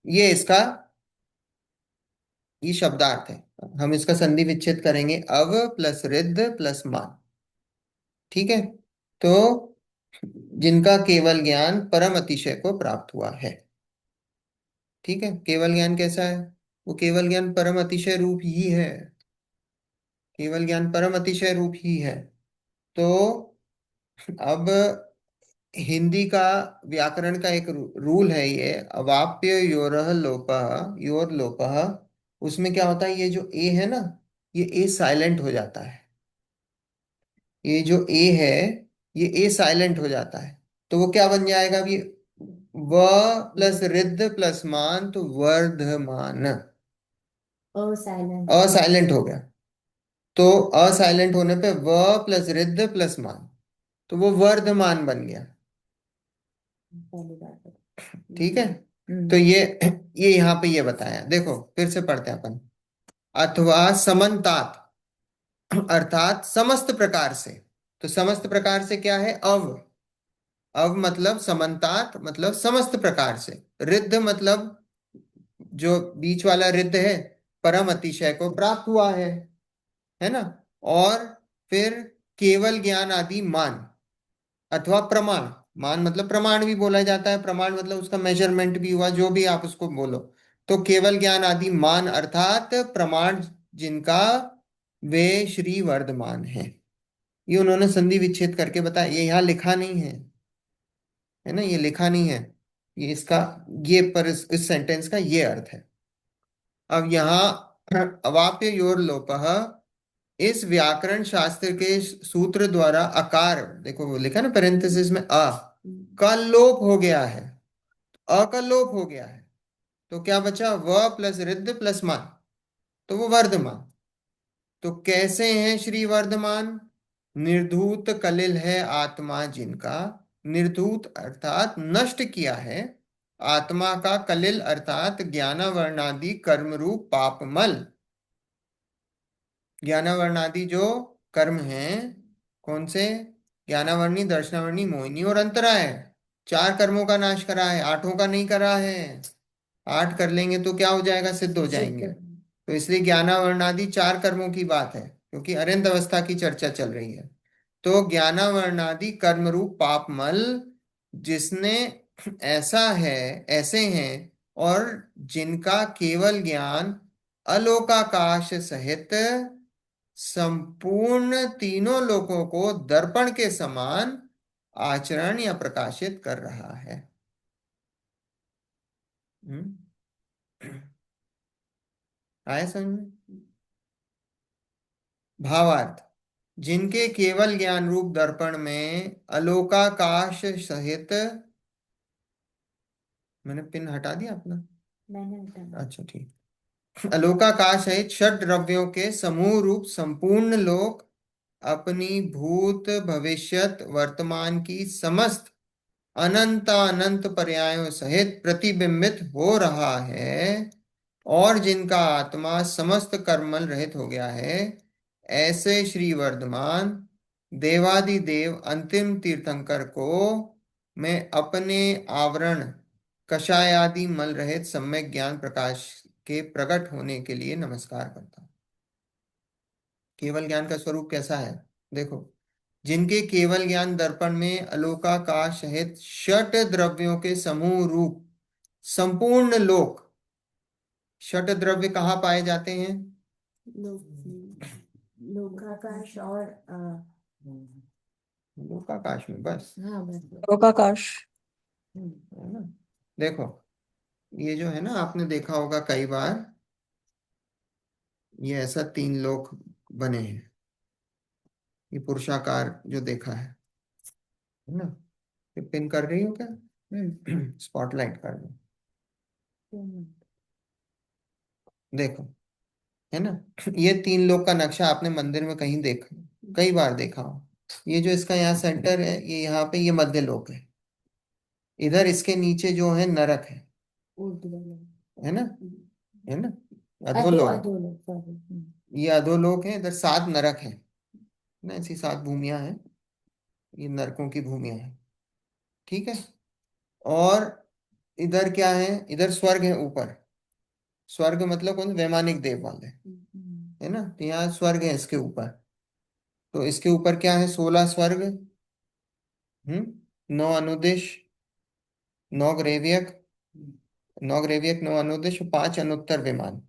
ये इसका, ये शब्दार्थ है। हम इसका संधि विच्छेद करेंगे, अव प्लस रिद्ध प्लस मान। ठीक है, तो जिनका केवल ज्ञान परम अतिशय को प्राप्त हुआ है। ठीक है, केवल ज्ञान कैसा है? वो केवल ज्ञान परम अतिशय रूप ही है, केवल ज्ञान परम अतिशय रूप ही है। तो अब हिंदी का व्याकरण का एक रूल है, ये अवाप्य योरह लोपः, योर लोपः। उसमें क्या होता है, ये जो ए है ना, ये ए साइलेंट हो जाता है, ये जो ए है, ये ए साइलेंट हो जाता है। तो वो क्या बन जाएगा अभी, व प्लस रिद्ध प्लस मान, तो वर्धमान। ओ साइलेंट। असाइलेंट हो गया, तो असाइलेंट होने पे व प्लस रिद्ध प्लस मान, तो वो वर्धमान बन गया। पहली बात है। ठीक है, तो ये यहाँ पे ये बताया, देखो फिर से पढ़ते हैं अपन। अथवा समन्तात, अर्थात समस्त प्रकार से। तो समस्त प्रकार से क्या है, अव, अव मतलब समन्तात मतलब समस्त प्रकार से, रिद्ध मतलब जो बीच वाला रिद्ध है, परम अतिशय को प्राप्त हुआ है ना। और फिर केवल ज्ञान आदि मान, अथवा प्रमाण, मान मतलब प्रमाण भी बोला जाता है, प्रमाण मतलब उसका मेजरमेंट भी हुआ, जो भी आप उसको बोलो। तो केवल ज्ञान आदि मान अर्थात प्रमाण जिनका, वे श्री वर्धमान है। ये उन्होंने संधि विच्छेद करके बताया, ये यहाँ लिखा नहीं है ना, ये लिखा नहीं है, ये इसका, ये पर इस सेंटेंस का ये अर्थ है। अब यहाँ अवाप्य योर लोपः, इस व्याकरण शास्त्र के सूत्र द्वारा अकार, देखो वो लिखा ना पेरेंथेसिस में, अ का लोप हो गया है, अ का लोप हो गया है। तो क्या बचा, व प्लस रिद्ध प्लस मान, तो वो वर्धमान। तो कैसे हैं श्री वर्धमान, निर्धूत कलिल है आत्मा जिनका, निर्धूत अर्थात नष्ट किया है आत्मा का कलिल अर्थात ज्ञानावर्णादि कर्म रूप पापमल। ज्ञानावर्णादि जो कर्म हैं, कौन से, ज्ञानावर्णी दर्शनावर्णी मोहिनी और अंतरा है, चार कर्मों का नाश करा है, आठों का नहीं करा है। आठ कर लेंगे तो क्या हो जाएगा, सिद्ध हो जाएंगे। तो इसलिए ज्ञानावर्णादि चार कर्मों की बात है, क्योंकि अरिंद अवस्था की चर्चा चल रही है। तो ज्ञानावर्णादि कर्म रूप पापमल, जिसने, ऐसा है, ऐसे हैं, और जिनका केवल ज्ञान अलोकाकाश सहित संपूर्ण तीनों लोकों को दर्पण के समान आचरण या प्रकाशित कर रहा है। हम्म, आया समझ में? भावार्थ, जिनके केवल ज्ञान रूप दर्पण में अलोकाकाश सहित, मैंने पिन हटा दिया अपना, मैंने हटाया। अच्छा ठीक, अलोकाकाश सहित षड द्रव्यों के समूह रूप संपूर्ण लोक अपनी भूत भविष्यत वर्तमान की समस्त अनंत अनंत पर्यायों सहित प्रतिबिंबित हो रहा है, और जिनका आत्मा समस्त कर्मल रहित हो गया है, ऐसे श्री वर्धमान देवादिदेव अंतिम तीर्थंकर को मैं अपने आवरण कषायादि मल रहित सम्यक ज्ञान प्रकाश के प्रकट होने के लिए नमस्कार करता हूँ। केवल ज्ञान का स्वरूप कैसा है, देखो, जिनके केवल ज्ञान दर्पण में अलोकाकाश सहित षट द्रव्यों के समूह रूप संपूर्ण लोक, षट द्रव्य कहाँ पाए जाते हैं, लोकाकाश और लोकाकाश में बस, हाँ बस। लोकाकाश। है ना। देखो, ये जो है ना, आपने देखा होगा कई बार, ये ऐसा तीन लोक बने हैं, ये पुरुषाकार जो देखा है ना। ये पिन कर रही हो क्या? स्पॉटलाइट कर दो। देखो, है ना, ये तीन लोक का नक्शा आपने मंदिर में कहीं देखा, कई बार देखा हो। ये जो इसका यहाँ सेंटर है, ये यहाँ पे, ये मध्य लोक है। इधर इसके नीचे जो है नरक है ना, है ना, अधोलोक। अधोलोक, सॉरी। ये अधोलोक है, इधर सात नरक है ना, ऐसी सात भूमियां हैं, ये नरकों की भूमियां हैं। ठीक है। और इधर क्या है, इधर स्वर्ग है ऊपर। स्वर्ग मतलब कौन? वैमानिक देव वाले, है ना। तो यहाँ स्वर्ग है इसके ऊपर। तो इसके ऊपर क्या है? 16 स्वर्ग, 9 अनुदिश, 9 ग्रेवियक, 9 ग्रेवियक, 9 अनुदिश, 5 अनुत्तर विमान,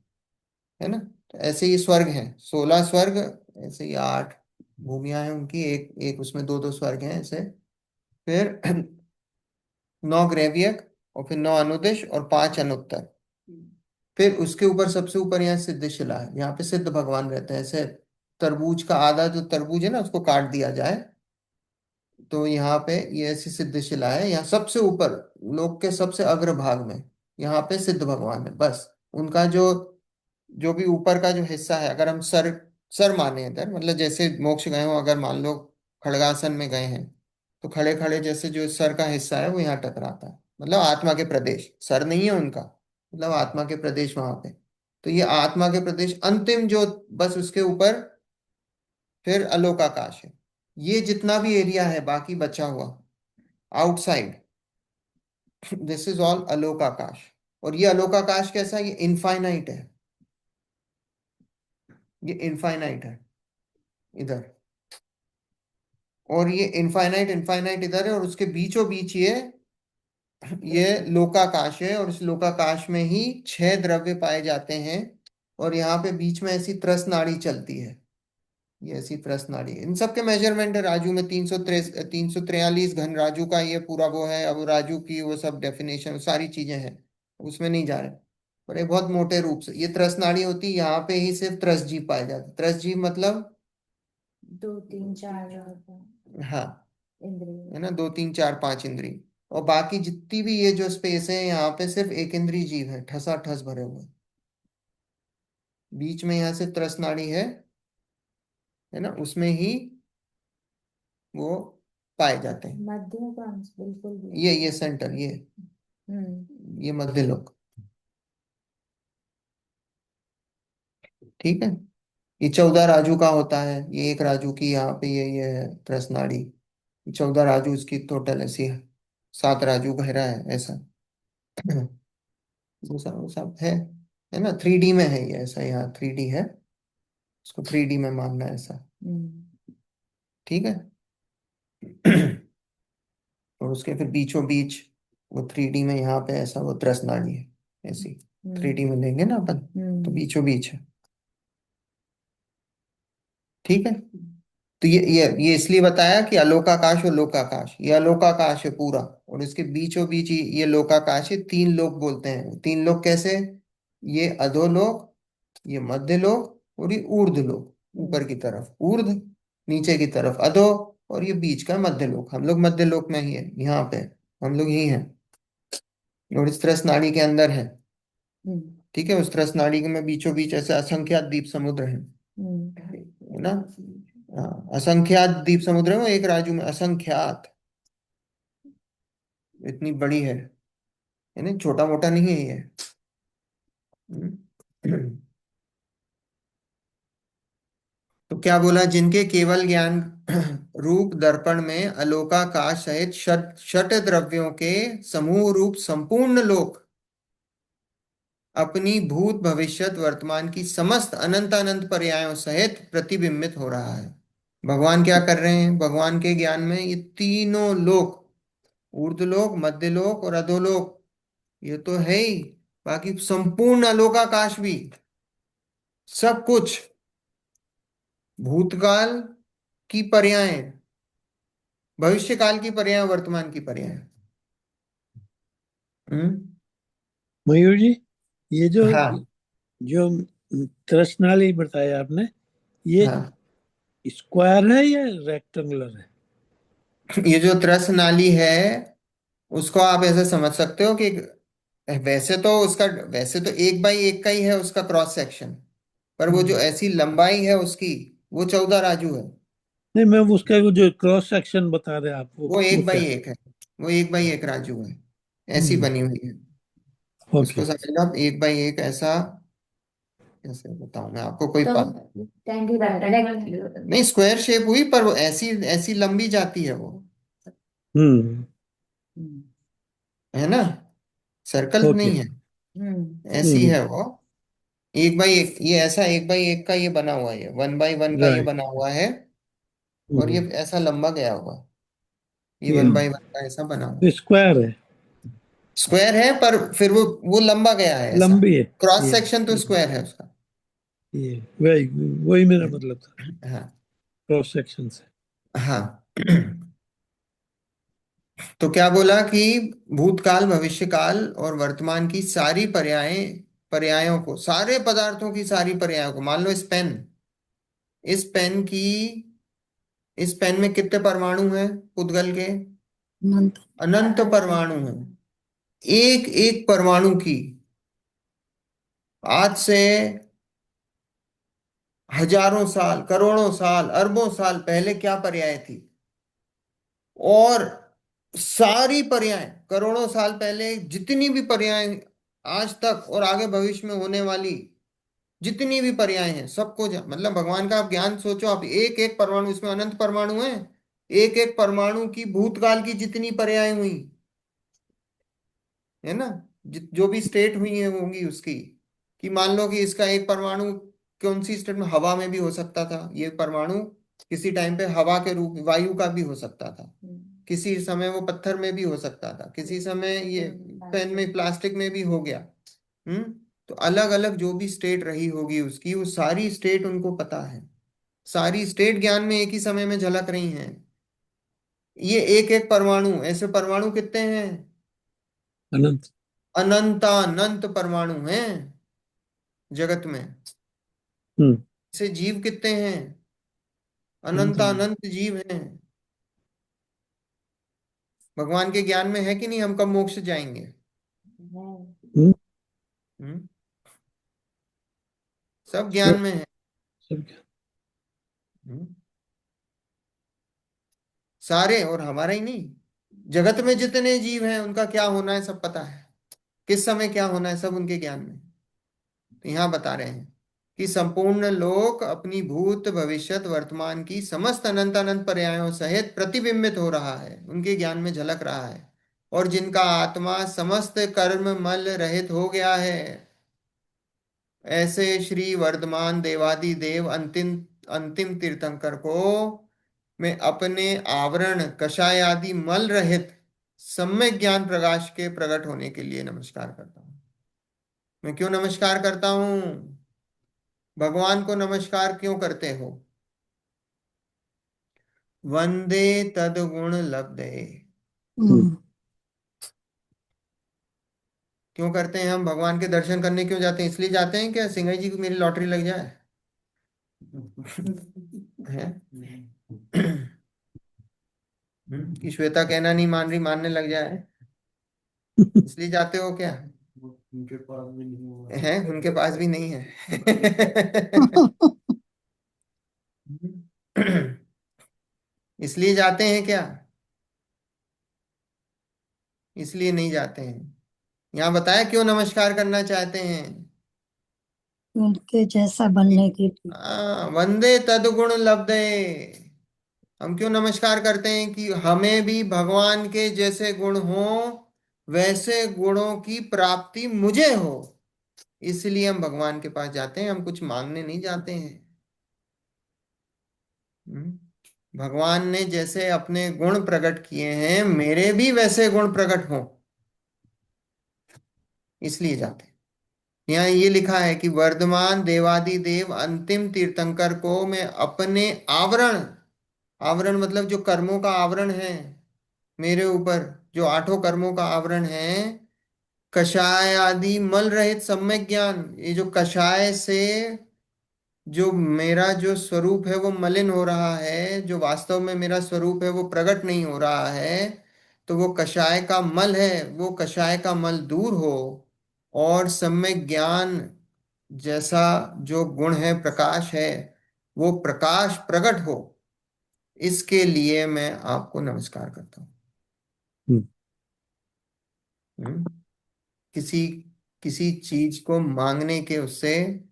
है ना। तो ऐसे ये स्वर्ग हैं, 16 स्वर्ग। ऐसे ही 8 भूमियां हैं उनकी, एक एक उसमें दो दो स्वर्ग हैं ऐसे। फिर 9 ग्रेवियक, और फिर 9 अनुदिश, और 5 अनुत्तर। फिर उसके ऊपर, सबसे ऊपर यहाँ सिद्ध शिला है, यहाँ पे सिद्ध भगवान रहते हैं। ऐसे तरबूज का आधा जो तरबूज है ना, उसको काट दिया जाए तो यहाँ पे ये ऐसी सिद्ध शिला है। यहाँ सबसे ऊपर, लोक के सबसे अग्रभाग में, यहाँ पे सिद्ध भगवान है। बस उनका जो जो भी ऊपर का जो हिस्सा है, अगर हम सर सर माने इधर, मतलब जैसे मोक्ष गए हो, अगर मान लो खड़गासन में गए हैं, तो खड़े खड़े जैसे जो सर का हिस्सा है वो यहाँ टकराता है, मतलब आत्मा के प्रदेश। सर नहीं है उनका, मतलब आत्मा के प्रदेश वहां पे। तो ये आत्मा के प्रदेश अंतिम जो, बस उसके ऊपर फिर अलोकाकाश है। ये जितना भी एरिया है बाकी बचा हुआ आउटसाइड, दिस इज ऑल अलोकाकाश। और ये अलोकाकाश कैसा है? ये इनफाइनाइट है, ये इनफाइनाइट है इधर। और ये इनफाइनाइट इनफाइनाइट इधर है, और उसके बीचों बीच ये लोकाकाश है। और इस लोकाकाश में ही 6 द्रव्य पाए जाते हैं। और यहाँ पे बीच में ऐसी त्रस नाड़ी चलती है, ये ऐसी त्रस नाड़ी है। इन सब के मेजरमेंट है राजू में, 343 घन राजू का ये पूरा वो है। अब राजू की वो सब डेफिनेशन सारी चीजें हैं, उसमें नहीं जा रहे। पर एक बहुत मोटे रूप से ये त्रस नाड़ी होती है, यहाँ पे ही सिर्फ त्रस जीव पाए जाते। त्रस जीव मतलब 2 3 4 हाँ, इंद्रिय। है ना, 2 3 4 5 इंद्री। और बाकी जितनी भी ये जो स्पेस है, यहाँ पे सिर्फ एक इंद्री जीव है, ठसा ठस भरे हुए। बीच में यहाँ से त्रस नाड़ी है ना, उसमें ही वो पाए जाते हैं। मध्य का अंश बिल्कुल भी। ये सेंटर, ये मध्य लोक। ठीक है। ये 14 राजू का होता है, ये एक राजू की यहाँ पे ये है त्रस नाड़ी। 14 राजू इसकी टोटल ऐसी है, 7 राजू गहरा है ऐसा। वो सब है ना, 3D में है ये ऐसा, यहाँ 3D है, इसको 3D में मानना है ऐसा। ठीक है। और उसके फिर बीचों बीच वो 3D में यहाँ पे ऐसा वो त्रस नाड़ी है ऐसी। 3D में लेंगे ना अपन, तो बीचों बीच है। ठीक है। तो ये इसलिए बताया कि अलोकाकाश और लोकाकाश। ये अलोकाकाश है पूरा, और इसके बीचों बीच ये लोकाकाश है। 3 लोक बोलते हैं। 3 लोक कैसे? ये अधोलोक, ये मध्य लोक, और ये ऊर्ध्व लोक। ऊपर की तरफ ऊर्ध्व, नीचे की तरफ अधो, और ये बीच का मध्य लोक। हम लोग मध्य लोक में ही है, यहाँ पे हम लोग यही हैं। और इस त्रस नाड़ी के अंदर है। ठीक है। उस त्रस नाड़ी के में बीचों बीच ऐसे असंख्यात द्वीप समुद्र है ना। हाँ, असंख्यात द्वीप समुद्र है वो एक राजू में, असंख्यात, इतनी बड़ी है ना, छोटा मोटा नहीं है ये। हम्म। तो क्या बोला? जिनके केवल ज्ञान रूप दर्पण में अलोकाकाश सहित षट षट द्रव्यों के समूह रूप संपूर्ण लोक अपनी भूत भविष्यत वर्तमान की समस्त अनंत अनंत पर्यायों सहित प्रतिबिंबित हो रहा है। भगवान क्या कर रहे हैं? भगवान के ज्ञान में ये तीनों लोक, ऊर्ध्वलोक, मध्यलोक और अधोलोक, ये तो है ही, बाकी संपूर्ण अलोकाकाश भी, सब कुछ भूतकाल की पर्याय, भविष्यकाल की पर्याय, वर्तमान की पर्याय। हम्म। मयूर जी, ये जो हाँ जो कृष्णाली बताया आपने, ये हाँ। स्क्वायर है या रेक्टेंगुलर है? ये जो त्रस नाली है, उसको आप ऐसे समझ सकते हो कि वैसे तो 1 बाई 1 का ही है उसका क्रॉस सेक्शन, पर वो जो ऐसी लंबाई है उसकी, वो 14 राजू है। नहीं, मैं उसका वो जो क्रॉस सेक्शन बता रहे हैं आप, वो वो एक क्या? बाई एक है। वो 1 बाई 1 राजू है। ऐसी हम्म। बनी हुई है। ओके। उसको समझ लो आप, 1 बाई 1 ऐसा। कैसे बताऊं मैं आपको, कोई तो नहीं, स्क्वायर शेप हुई, पर वो ऐसी ऐसी लंबी जाती है वो, हम्म। है ना। Circle okay. नहीं है, ऐसी हम्म। है वो। 1 बाई 1, ये ऐसा 1 बाई 1 का ये बना हुआ है, ये 1 बाई 1 का ये राइट। बना हुआ है। और ये हम्म। ऐसा लंबा गया हुआ है। ये ये 1 बाई 1 का ऐसा बना हुआ है। स्क्वायर है, स्क्वायर है, पर फिर वो लंबा गया है ऐसा। लंबी है। क्रॉस ये सेक्शन तो स्क्वायर है उसका। ये वही वही मेरा मतलब था, हाँ क्रॉस सेक्शन से। हाँ। तो क्या बोला कि भूतकाल, भविष्यकाल और वर्तमान की सारी पर्यायों को, सारे पदार्थों की सारी पर्यायों को, मान लो इस पेन, इस पेन की इस पेन में कितने परमाणु हैं पुद्गल के? अनंत। अनंत परमाणु हैं। एक एक परमाणु की आज से हजारों साल, करोड़ों साल, अरबों साल पहले क्या पर्याय थी, और सारी पर्याय करोड़ों साल पहले जितनी भी पर्याय आज तक और आगे भविष्य में होने वाली जितनी भी पर्याय हैं सबको मतलब भगवान का आप ज्ञान सोचो, आप एक एक परमाणु, इसमें अनंत परमाणु हैं, एक एक परमाणु की भूतकाल की जितनी पर्याय हुई है ना, जो भी स्टेट हुई है होंगी उसकी, कि मान लो कि इसका एक परमाणु कौन सी स्टेट में, हवा में भी हो सकता था ये परमाणु, किसी टाइम पे हवा के रूप वायु का भी हो सकता था, किसी समय वो पत्थर में भी हो सकता था, किसी समय ये पेन में प्लास्टिक में भी हो गया। हम्म। तो अलग अलग जो भी स्टेट रही होगी उसकी, वो सारी स्टेट उनको पता है। सारी स्टेट ज्ञान में एक ही समय में झलक रही हैं। ये एक एक परमाणु, ऐसे परमाणु कितने हैं? अनंत। अनंतानंत परमाणु हैं जगत में। हम्म। ऐसे जीव कितने हैं? अनंत। अनंतानंत जीव हैं। भगवान के ज्ञान में है कि नहीं, हम कब मोक्ष जाएंगे? हम्म। हम्म। सब ज्ञान सब में है। सब। हम्म। सारे, और हमारा ही नहीं, जगत में जितने जीव हैं उनका क्या होना है सब पता है, किस समय क्या होना है सब उनके ज्ञान में। तो यहाँ बता रहे हैं कि संपूर्ण लोक अपनी भूत भविष्यत वर्तमान की समस्त अनंत अनंत पर्यायों सहित प्रतिबिंबित हो रहा है, उनके ज्ञान में झलक रहा है। और जिनका आत्मा समस्त कर्म मल रहित हो गया है, ऐसे श्री वर्धमान देवादि देव अंतिम अंतिम तीर्थंकर को मैं अपने आवरण कषाय आदि मल रहित सम्यक ज्ञान प्रकाश के प्रकट होने के लिए नमस्कार करता हूँ। मैं क्यों नमस्कार करता हूँ? भगवान को नमस्कार क्यों करते हो? वंदे तदगुण लब्धे। हम्म। क्यों करते हैं हम? भगवान के दर्शन करने क्यों जाते हैं? इसलिए जाते हैं क्या सिंगाई जी को मेरी लॉटरी लग जाए? है? कि श्वेता कहना नहीं मान रही, मानने लग जाए, इसलिए जाते हो क्या? उनके पास भी नहीं हुआ। है, उनके पास भी नहीं है। इसलिए जाते हैं क्या? इसलिए नहीं जाते हैं। यहाँ बताया क्यों नमस्कार करना चाहते हैं। उनके जैसा बनने के लिए। वंदे तदगुण लब्धे। हम क्यों नमस्कार करते हैं? कि हमें भी भगवान के जैसे गुण हो, वैसे गुणों की प्राप्ति मुझे हो, इसलिए हम भगवान के पास जाते हैं, हम कुछ मांगने नहीं जाते हैं। भगवान ने जैसे अपने गुण प्रकट किए हैं, मेरे भी वैसे गुण प्रकट हों, इसलिए जाते हैं। यहाँ ये लिखा है कि वर्धमान देवादिदेव अंतिम तीर्थंकर को मैं अपने आवरण, आवरण मतलब जो कर्मों का आवरण है मेरे ऊपर, जो आठों कर्मों का आवरण है, कषाय आदि मल रहित सम्यक ज्ञान, ये जो कषाय से जो मेरा जो स्वरूप है वो मलिन हो रहा है, जो वास्तव में मेरा स्वरूप है वो प्रकट नहीं हो रहा है, तो वो कषाय का मल है, वो कषाय का मल दूर हो और सम्यक ज्ञान जैसा जो गुण है, प्रकाश है, वो प्रकाश प्रकट हो, इसके लिए मैं आपको नमस्कार करता हूँ। हम्म। हम्म? किसी किसी चीज को मांगने के उससे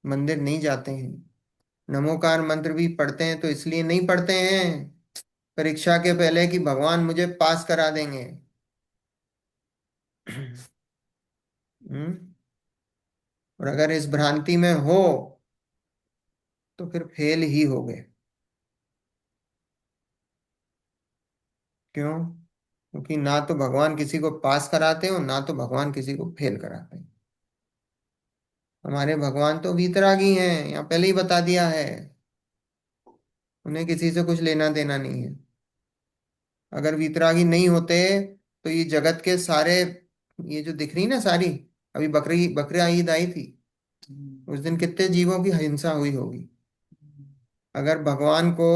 मंदिर नहीं जाते हैं। नमोकार मंत्र भी पढ़ते हैं तो इसलिए नहीं पढ़ते हैं परीक्षा के पहले कि भगवान मुझे पास करा देंगे। हम्म? और अगर इस भ्रांति में हो तो फिर फेल ही हो गए। क्यों? क्योंकि ना तो भगवान किसी को पास कराते हो, ना तो भगवान किसी को फेल कराते हैं। हमारे भगवान तो वीतरागी हैं, यहाँ पहले ही बता दिया है, उन्हें किसी से कुछ लेना देना नहीं है। अगर वीतरागी नहीं होते तो ये जगत के सारे, ये जो दिख रही ना सारी, अभी बकरी बकरा ईद आई थी, उस दिन कितने जीवों की हिंसा हुई होगी। अगर भगवान को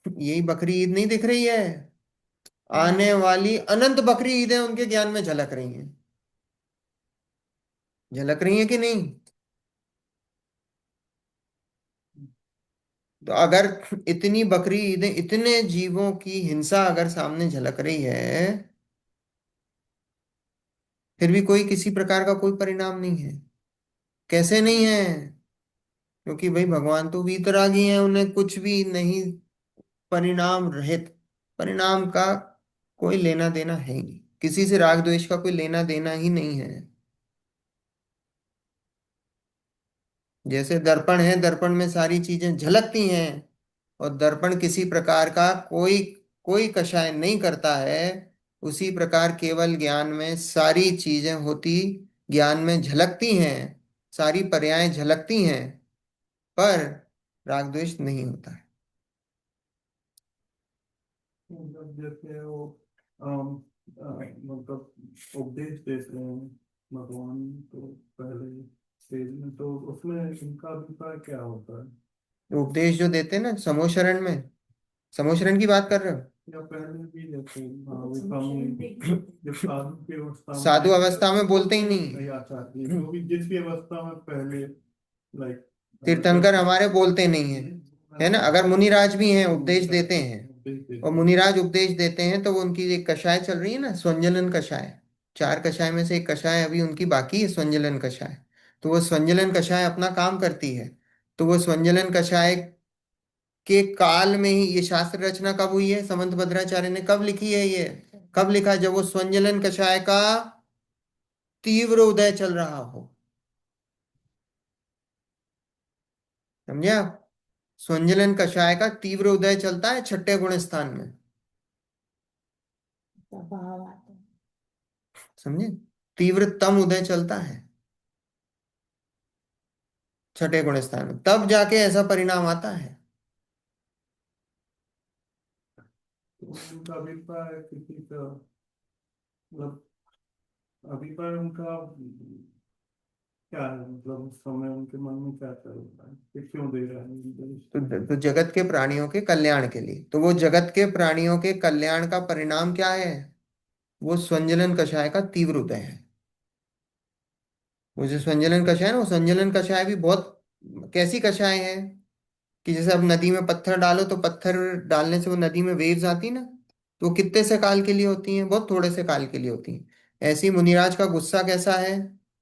यही बकरी ईद नहीं दिख रही है, आने वाली अनंत बकरी ईदें उनके ज्ञान में झलक रही हैं। झलक रही हैं कि नहीं? तो अगर इतनी बकरी ईदें, इतने जीवों की हिंसा अगर सामने झलक रही है, फिर भी कोई किसी प्रकार का कोई परिणाम नहीं है। कैसे नहीं है? क्योंकि भाई भगवान तो वीतरागी हैं, उन्हें कुछ भी नहीं, परिणाम रहित, परिणाम का कोई लेना देना है ही नहीं, किसी से राग द्वेष का कोई लेना देना ही नहीं है। जैसे दर्पण है, दर्पण में सारी चीजें झलकती हैं, और दर्पण किसी प्रकार का कोई कोई कषाय नहीं करता है, उसी प्रकार केवल ज्ञान में सारी चीजें होती, ज्ञान में झलकती हैं, सारी पर्यायें झलकती हैं, पर राग द्वेष नहीं होता है। मतलब जैसे वो अम, मतलब उपदेश देते हैं भगवान तो पहले स्टेज में, तो उसमें इनका अभिप्राय क्या होता है? तो उपदेश जो देते हैं ना समोशरण में, समोशरण की बात कर रहे हो? या पहले भी जैसे विक्रम जब साधु की अवस्था साधु में, अवस्था में बोलते ही नहीं। या चाहती जो भी जिस भी अवस्था में पहले, लाइक तीर्थंकर हमारे बोलते नहीं है, है ना? अगर मुनिराज भी हैं उपदेश देते हैं, और मुनिराज उपदेश देते हैं तो वो उनकी एक कषाय चल रही है ना, स्वंजलन कषाय, चार कषाय में से एक कषाय अभी उनकी बाकी है, स्वंजलन कषाय। तो वो स्वंजलन कषाय अपना काम करती है। तो वो स्वंजलन कषाय के काल में ही ये शास्त्र रचना कब हुई है, समंत भद्राचार्य ने कब लिखी है ये? कब लिखा? जब वो स्वंजलन कषाय का तीव्र उदय चल रहा हो। समझे आप? स्वंजलन कषाय का तीव्र उदय चलता है छठे गुण स्थान में। भाव आते हैं। समझे? तीव्रतम उदय चलता है छठे गुण स्थान में, तब जाके ऐसा परिणाम आता है। तो उनका अभिप्राय किसी का, मतलब अभिप्राय उनका क्या है, मतलब उस समय उनके मन में क्या चल रहा है कि क्यों दे रहा है निर्देश? तो जगत के प्राणियों के कल्याण के लिए, तो वो जगत के प्राणियों के कल्याण का परिणाम क्या है? वो स्वंजलन कषाय का तीव्र उदय है। वो जो स्वंजलन कषाय है ना, वो स्वंजलन कषाय भी बहुत कैसी कषाय है कि जैसे अब नदी में पत्थर डालो तो पत्थर डालने से वो नदी में वेव्स आती ना, तो वो कितने से काल के लिए होती हैं? बहुत थोड़े से काल के लिए होती हैं। ऐसे ही मुनिराज का गुस्सा कैसा है,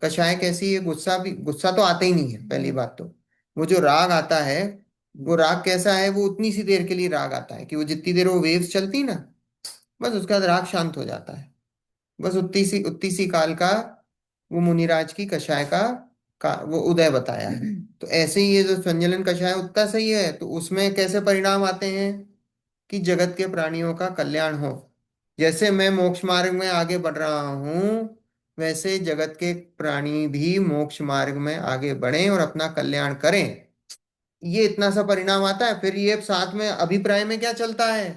कषाय कैसी है? गुस्सा भी, गुस्सा तो आता ही नहीं है पहली बात तो। वो जो राग आता है, वो राग कैसा है? वो उतनी सी देर के लिए राग आता है कि वो जितनी देर वो वेव्स चलती ना, बस उसके बाद राग शांत हो जाता है। बस उतनी सी काल का वो मुनिराज की कषाय का वो उदय बताया है। तो ऐसे ही ये जो संजलन कषाय उतना सही है, तो उसमें कैसे परिणाम आते हैं कि जगत के प्राणियों का कल्याण हो। जैसे मैं मोक्ष मार्ग में आगे बढ़ रहा हूं, वैसे जगत के प्राणी भी मोक्ष मार्ग में आगे बढ़ें और अपना कल्याण करें। ये इतना सा परिणाम आता है। फिर ये साथ में अभिप्राय में क्या चलता है?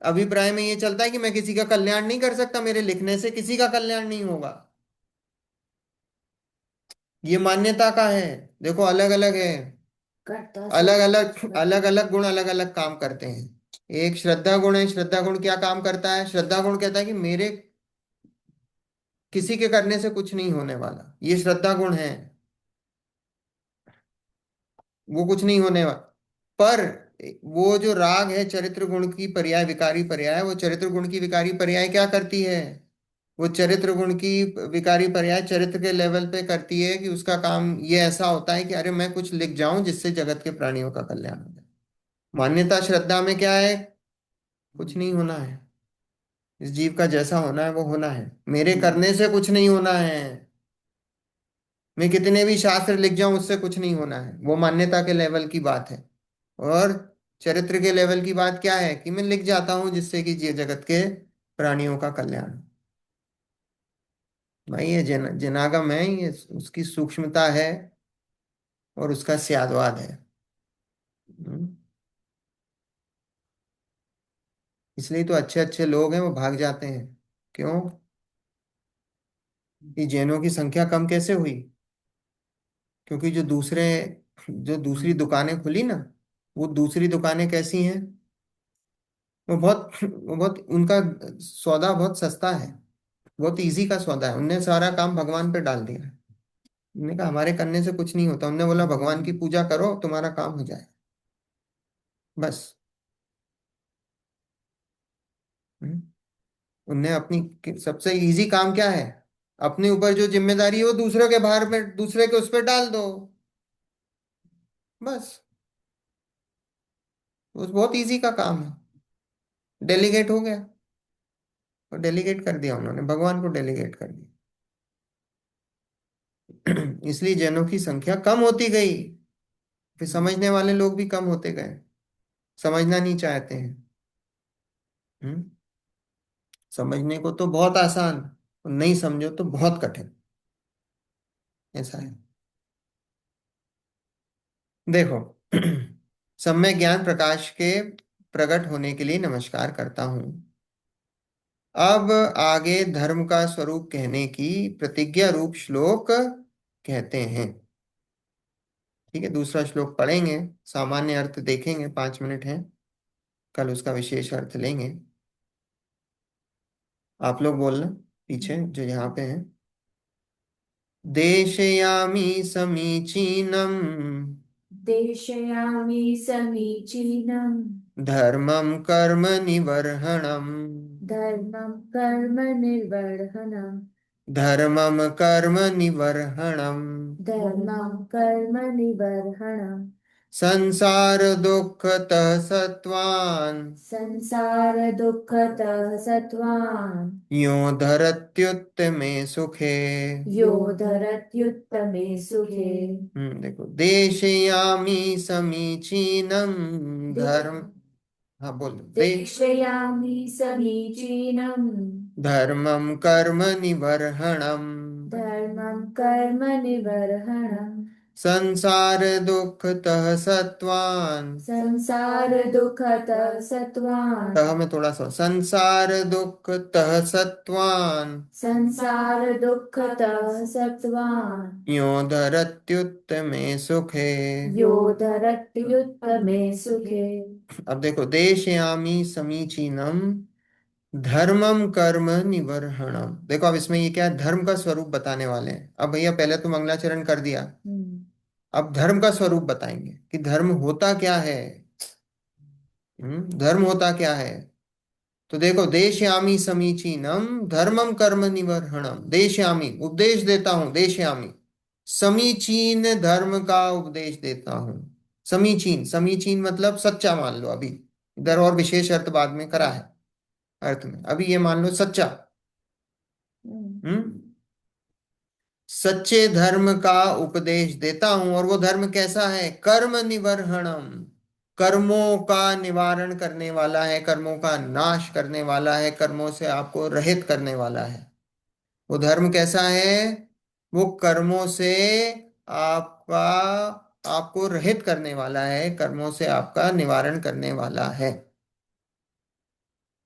अभिप्राय में ये चलता है कि मैं किसी का कल्याण नहीं कर सकता, मेरे लिखने से किसी का कल्याण नहीं होगा। ये मान्यता का है। देखो अलग अलग है, करता अलग से अलग अलग अलग गुण अलग अलग काम करते हैं। एक श्रद्धा गुण है। श्रद्धा गुण क्या काम करता है? श्रद्धा गुण कहता है कि मेरे किसी के करने से कुछ नहीं होने वाला, ये श्रद्धा गुण है, वो कुछ नहीं होने वाला। पर वो जो राग है चरित्र गुण की पर्याय विकारी पर्याय, वो चरित्र गुण की विकारी पर्याय क्या करती है? वो चरित्र गुण की विकारी पर्याय चरित्र के लेवल पे करती है कि उसका काम ये ऐसा होता है कि अरे मैं कुछ लिख जाऊं जिससे जगत के प्राणियों का कल्याण हो जाए। मान्यता श्रद्धा में क्या है? कुछ नहीं होना है, इस जीव का जैसा होना है वो होना है, मेरे करने से कुछ नहीं होना है, मैं कितने भी शास्त्र लिख जाऊं उससे कुछ नहीं होना है। वो मान्यता के लेवल की बात है। और चरित्र के लेवल की बात क्या है? कि मैं लिख जाता हूं जिससे कि जगत के प्राणियों का कल्याण हो। भाई ये जनागम है, ये उसकी सूक्ष्मता है और उसका स्यादवाद है। हम्म। इसलिए तो अच्छे अच्छे लोग हैं वो भाग जाते हैं। क्यों? ये जैनों की संख्या कम कैसे हुई? क्योंकि जो दूसरी दुकानें खुली ना, वो दूसरी दुकानें कैसी हैं? वो बहुत उनका सौदा बहुत सस्ता है, बहुत इजी का सौदा है। उनने सारा काम भगवान पे डाल दिया है। उन्होंने कहा हमारे करने से कुछ नहीं होता, उनने बोला भगवान की पूजा करो तुम्हारा काम हो जाए, बस। हम्म। उनने अपनी सबसे इजी काम क्या है? अपने ऊपर जो जिम्मेदारी है वो दूसरों के भार में, दूसरे के उस पर डाल दो, बस। वो बहुत इजी का काम है, डेलीगेट हो गया। और डेलीगेट कर दिया उन्होंने, भगवान को डेलीगेट कर दिया। इसलिए जैनों की संख्या कम होती गई। फिर समझने वाले लोग भी कम होते गए, समझना नहीं चाहते हैं। हम्म। समझने को तो बहुत आसान, और नहीं समझो तो बहुत कठिन, ऐसा है। देखो, सम्यक ज्ञान प्रकाश के प्रकट होने के लिए नमस्कार करता हूं। अब आगे धर्म का स्वरूप कहने की प्रतिज्ञा रूप श्लोक कहते हैं। ठीक है, दूसरा श्लोक पढ़ेंगे, सामान्य अर्थ देखेंगे, 5 मिनट है, कल उसका विशेष अर्थ लेंगे। आप लोग बोलना पीछे जो यहाँ पे हैं। देशयामि समीचीनम देशयामि समीचीनम् धर्मं कर्म निवर्हणम् धर्मं कर्म निर्वहणम् धर्मं कर्म निवर्हणम् धर्मं कर्म निवर्हणम् संसार दुःखतः सत्त्वान् संसार दुःखतः सत्त्वान् यो धरत्युत्तमे सुखे। यो धरत्युत्तमे सुखे। देखो, देशयामि समीचीनम धर्म, हाँ बोल दे। देशयामि समीचीनम् धर्मं कर्म निवर्हणम् धर्मं कर्म निवर्हणम् संसार दुःखतः सत्त्वान्। संसार दुःखतः सत्त्वान् तह में थोड़ा सा, संसार दुःखतः सत्त्वान् संसार दुःखतः सत्त्वान् यो धरत्युत्तमे सुखे। यो धरत्युत्तमे सुखे। अब देखो, देशयामि समीचीनम धर्मम कर्म निवर्हणम। देखो अब इसमें ये क्या है, धर्म का स्वरूप बताने वाले हैं। अब भैया पहले तो मंगलाचरण कर दिया, अब धर्म का स्वरूप बताएंगे कि धर्म होता क्या है। धर्म होता क्या है? तो देखो, देशयामि समीचीनम धर्मम कर्म निवर्हणम। देशयामि उपदेश देता हूं, देशयामि समीचीन धर्म का उपदेश देता हूं। समीचीन, समीचीन मतलब सच्चा मान लो। अभी इधर और विशेष अर्थ बाद में करा है अर्थ में, अभी ये मान लो सच्चा। हम्म। सच्चे धर्म का उपदेश देता हूं। और वो धर्म कैसा है? कर्म निवर्हणम, कर्मों का निवारण करने वाला है, कर्मों का नाश करने वाला है, कर्मों से आपको रहित करने वाला है। वो धर्म कैसा है? वो कर्मों से आपका आपको रहित करने वाला है, कर्मों से आपका निवारण करने वाला है।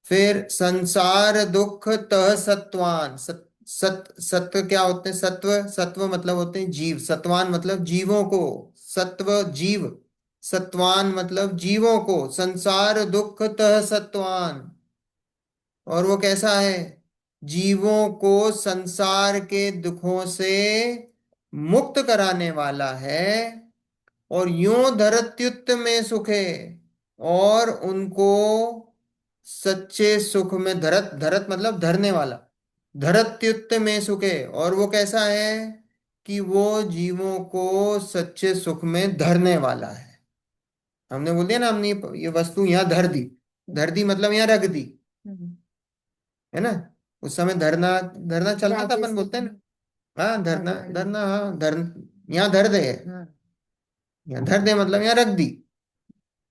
फिर संसार दुख तह सत्वान, सत्व क्या होते हैं? सत्व, सत्व मतलब होते हैं जीव, सत्वान मतलब जीवों को, सत्व जीव, सत्वान मतलब जीवों को, संसार दुख तह सत्वान। और वो कैसा है? जीवों को संसार के दुखों से मुक्त कराने वाला है। और यूं धरत्युत में सुखे, और उनको सच्चे सुख में, धरत, धरत मतलब धरने वाला, धरत्युत में सुखे। और वो कैसा है? कि वो जीवों को सच्चे सुख में धरने वाला है। हमने बोल दिया ना, हमने ये वस्तु यहाँ धर दी, धर दी मतलब यहाँ रख दी, हम्म, है ना? उस समय धरना, धरना चलना था, अपन राजस बोलते हैं ना। हाँ धरना, धरना। धरना, हाँ धर, यहाँ धर दे, हाँ। यहाँ धर दे मतलब यहाँ रख दी,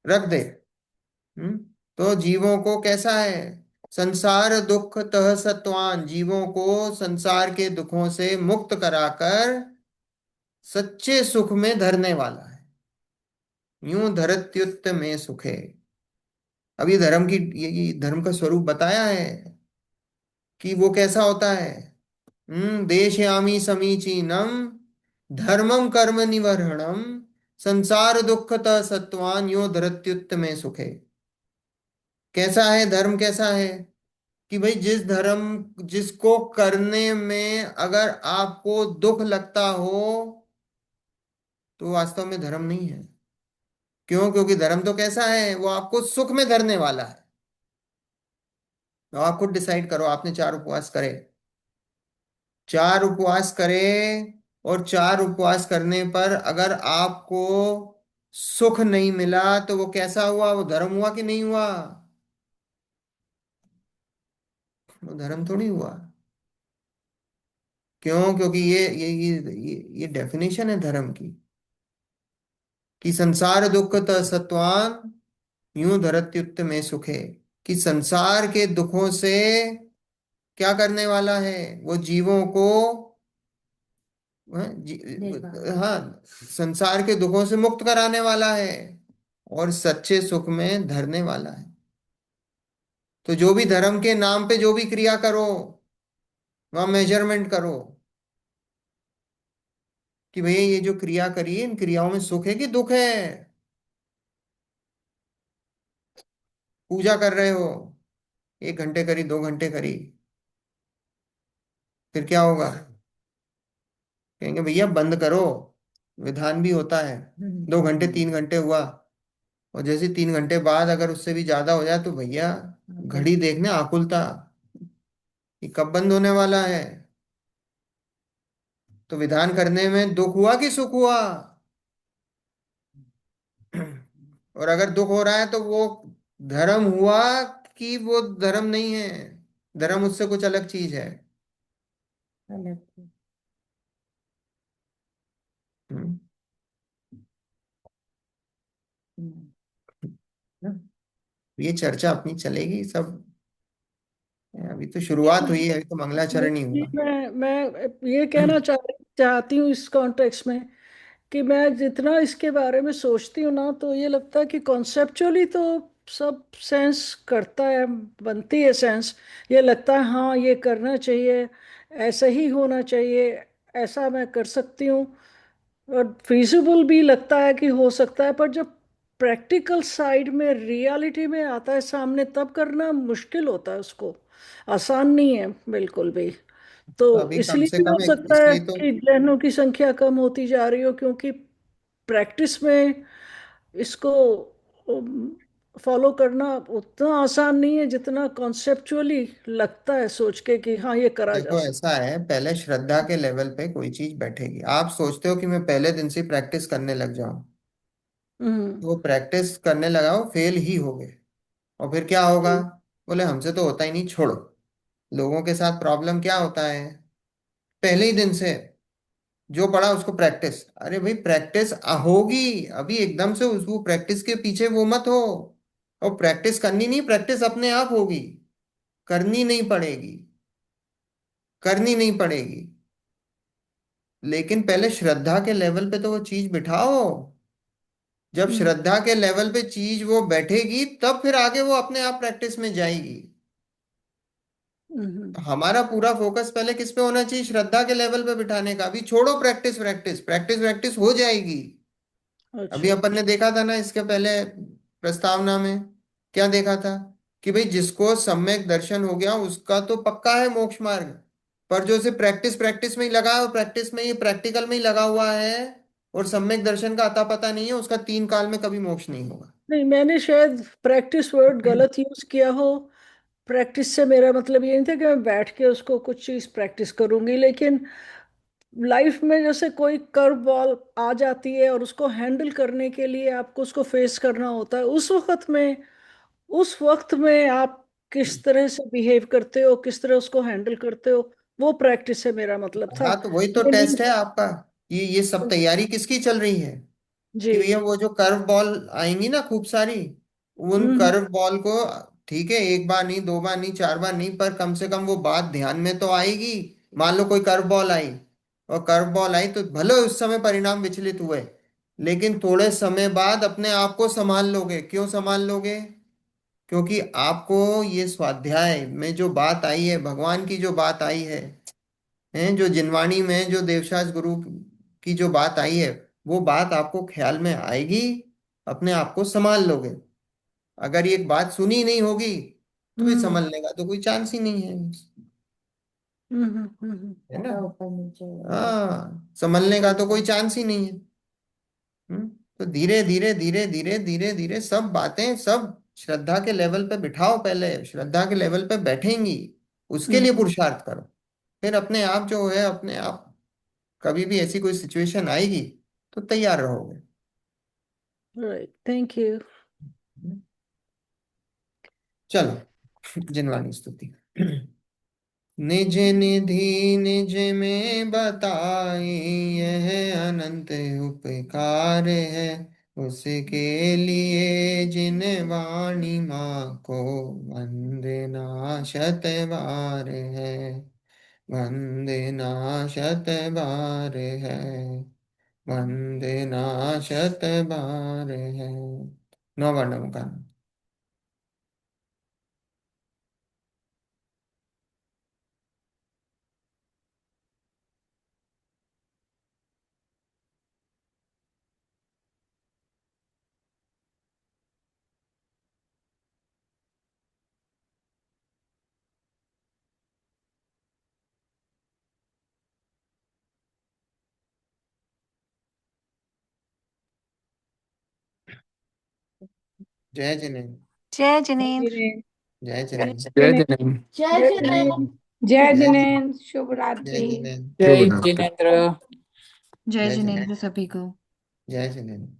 रख दे। हम्म। तो जीवों को कैसा है? संसार दुख तह सत्वान, जीवों को संसार के दुखों से मुक्त कराकर सच्चे सुख में धरने वाला है। यूं धरत्युत में सुखे। अब ये धर्म की, ये धर्म का स्वरूप बताया है कि वो कैसा होता है। देशयामि समीचीनम धर्मम कर्म निवर्हणम संसार दुखतः सत्वान यो धरत्युत में सुखे। कैसा है धर्म? कैसा है कि भाई जिस धर्म, जिसको करने में अगर आपको दुख लगता हो तो वास्तव में धर्म नहीं है। क्यों? क्योंकि धर्म तो कैसा है? वो आपको सुख में धरने वाला है। तो आप खुद डिसाइड करो, आपने 4 उपवास करे, 4 उपवास करे, और 4 उपवास करने पर अगर आपको सुख नहीं मिला तो वो कैसा हुआ? वो धर्म हुआ कि नहीं हुआ? वो धर्म थोड़ी हुआ। क्यों? क्योंकि ये डेफिनेशन है धर्म की, कि संसार दुख सत्वान यूं धरत्युत में सुखे। कि संसार के दुखों से क्या करने वाला है? वो जीवों को, हाँ, निर्वाण। हाँ, संसार के दुखों से मुक्त कराने वाला है और सच्चे सुख में धरने वाला है। तो जो भी धर्म के नाम पे जो भी क्रिया करो, वहां मेजरमेंट करो कि भैया ये जो क्रिया करी है, इन क्रियाओं में सुख है कि दुख है। पूजा कर रहे हो, 1 घंटे करी, 2 घंटे करी, फिर क्या होगा? कहेंगे भैया बंद करो, विधान भी होता है। 2 घंटे, 3 घंटे हुआ, और जैसे 3 घंटे बाद अगर उससे भी ज्यादा हो जाए तो भैया घड़ी देखने आकुलता कि कब बंद होने वाला है। तो विधान करने में दुख हुआ कि सुख हुआ? और अगर दुख हो रहा है तो वो धर्म हुआ कि वो धर्म नहीं है? धर्म उससे कुछ अलग चीज है। अलग। हम्म। हम्म, ये चर्चा अपनी चलेगी सब। अभी तो शुरुआत हुई है, अभी तो मंगलाचरण ही जी, हुआ। मैं ये कहना चाहती हूँ इस कॉन्टेक्स्ट में कि मैं जितना इसके बारे में सोचती हूँ ना, तो ये लगता है कि कॉन्सेप्चुअली तो सब सेंस करता है, बनती है सेंस। ये लगता है हाँ ये करना चाहिए, ऐसा ही होना चाहिए, ऐसा मैं कर सकती हूँ, और फिजिबल भी लगता है कि हो सकता है। पर जब प्रैक्टिकल साइड में, रियलिटी में आता है सामने, तब करना मुश्किल होता है उसको, आसान नहीं है बिल्कुल भी। तो तो अभी कम इसलिए से भी कम हो सकता है इसलिए तो, कि जहनों की संख्या कम होती जा रही हो, क्योंकि प्रैक्टिस में इसको फॉलो करना उतना आसान नहीं है जितना कॉन्सेप्चुअली लगता है सोच के कि हाँ ये करा जा देखो सकता ऐसा है, पहले श्रद्धा के लेवल पे कोई चीज बैठेगी। आप सोचते हो कि मैं पहले दिन से प्रैक्टिस करने लग जाऊं, है। तो वो प्रैक्टिस करने लगा हो, फेल ही हो गए। और फिर क्या होगा? बोले हमसे तो होता ही नहीं, छोड़ो। लोगों के साथ प्रॉब्लम क्या होता है? पहले ही दिन से जो पढ़ा उसको प्रैक्टिस, अरे भाई प्रैक्टिस होगी, अभी एकदम से उस वो प्रैक्टिस के पीछे वो मत हो। और प्रैक्टिस करनी नहीं, प्रैक्टिस अपने आप होगी, करनी नहीं पड़ेगी। करनी नहीं पड़ेगी, लेकिन पहले श्रद्धा के लेवल पे तो वो चीज बिठाओ। जब हम्म श्रद्धा के लेवल पे चीज वो बैठेगी तब फिर आगे वो अपने आप प्रैक्टिस में जाएगी। हम्म, हमारा पूरा फोकस पहले किस पे होना चाहिए? श्रद्धा के लेवल पे बिठाने का। अभी छोड़ो प्रैक्टिस, प्रैक्टिस प्रैक्टिस प्रैक्टिस हो जाएगी। अभी अच्छा। अपन ने देखा था ना इसके पहले प्रस्तावना में, क्या देखा था? कि भाई जिसको सम्यक दर्शन हो गया उसका तो पक्का है मोक्ष मार्ग। पर जो सिर्फ प्रैक्टिस प्रैक्टिस में ही लगा है और प्रैक्टिस में ही प्रैक्टिकल में ही लगा हुआ है और सम्यक दर्शन का अता पता नहीं है, उसका 3 काल में कभी मोक्ष नहीं होगा। नहीं, मैंने शायद प्रैक्टिस वर्ड गलत यूज किया हो। प्रैक्टिस से मेरा मतलब ये नहीं था कि मैं बैठ के उसको कुछ चीज प्रैक्टिस करूंगी, लेकिन लाइफ में जैसे कोई कर्व बॉल आ जाती है और उसको हैंडल करने के लिए आपको उसको फेस करना होता है, उस वक्त में आप किस तरह से बिहेव करते हो, किस तरह उसको हैंडल करते हो, वो प्रैक्टिस से मेरा मतलब था। हाँ, तो वही तो ये टेस्ट नहीं। है आपका। ये सब तैयारी किसकी चल रही है? जी। कि भैया वो जो कर्व बॉल आएंगी ना खूब सारी, उन हम्म कर्व बॉल को, ठीक है, एक बार नहीं, 2 बार नहीं, 4 बार नहीं, पर कम से कम वो बात ध्यान में तो आएगी। मान लो कोई कर्व बॉल आई, और कर्व बॉल आई तो भले उस समय परिणाम विचलित हुए, लेकिन थोड़े समय बाद अपने आप को संभाल लोगे। क्यों संभाल लोगे? क्योंकि आपको ये स्वाध्याय में जो बात आई है, भगवान की जो बात आई है, जो जिनवाणी में जो देवशास गुरु की जो बात आई है, वो बात आपको ख्याल में आएगी, अपने आप को संभाल लोगे। अगर ये बात सुनी ही नहीं होगी तो फिर हम्म संभलने का तो कोई चांस ही नहीं है। है ना? ज्यादा ऊपर नीचे हो गया। हाँ, संभलने का तो कोई चांस ही नहीं है। तो धीरे धीरे धीरे धीरे धीरे धीरे सब बातें सब श्रद्धा के लेवल पे बिठाओ। पहले श्रद्धा के लेवल पे बैठेंगी, उसके लिए हम्म। पुरुषार्थ करो। फिर अपने आप जो है, अपने आप कभी भी ऐसी कोई सिचुएशन आएगी तो तैयार रहोगे। Right, thank you. चलो, जिनवानी स्तुति। निज निधि निज में बताई, यह अनंत उपकार है। उसके लिए जिन वाणी माँ को वंदना शत बार है, वंदना शत बार है, वंदना शत बार है। 9 बार नमकार। जय जिनेन्द्र। जय जिनेन्द्र। जिनेन्द्र। जय जिनेन्द्र। जय जिनेन्द्र। जय जय जिनेन्द्र। जय जय जिनेन्द्र। जिनेन्द्र, शुभ जय रात्रि। जिनेन्द्र। जय जय जिनेन्द्र। जिनेन्द्र। जय जय जिनेन्द्र। जिनेन्द्र सभी को। जय जिनेन्द्र।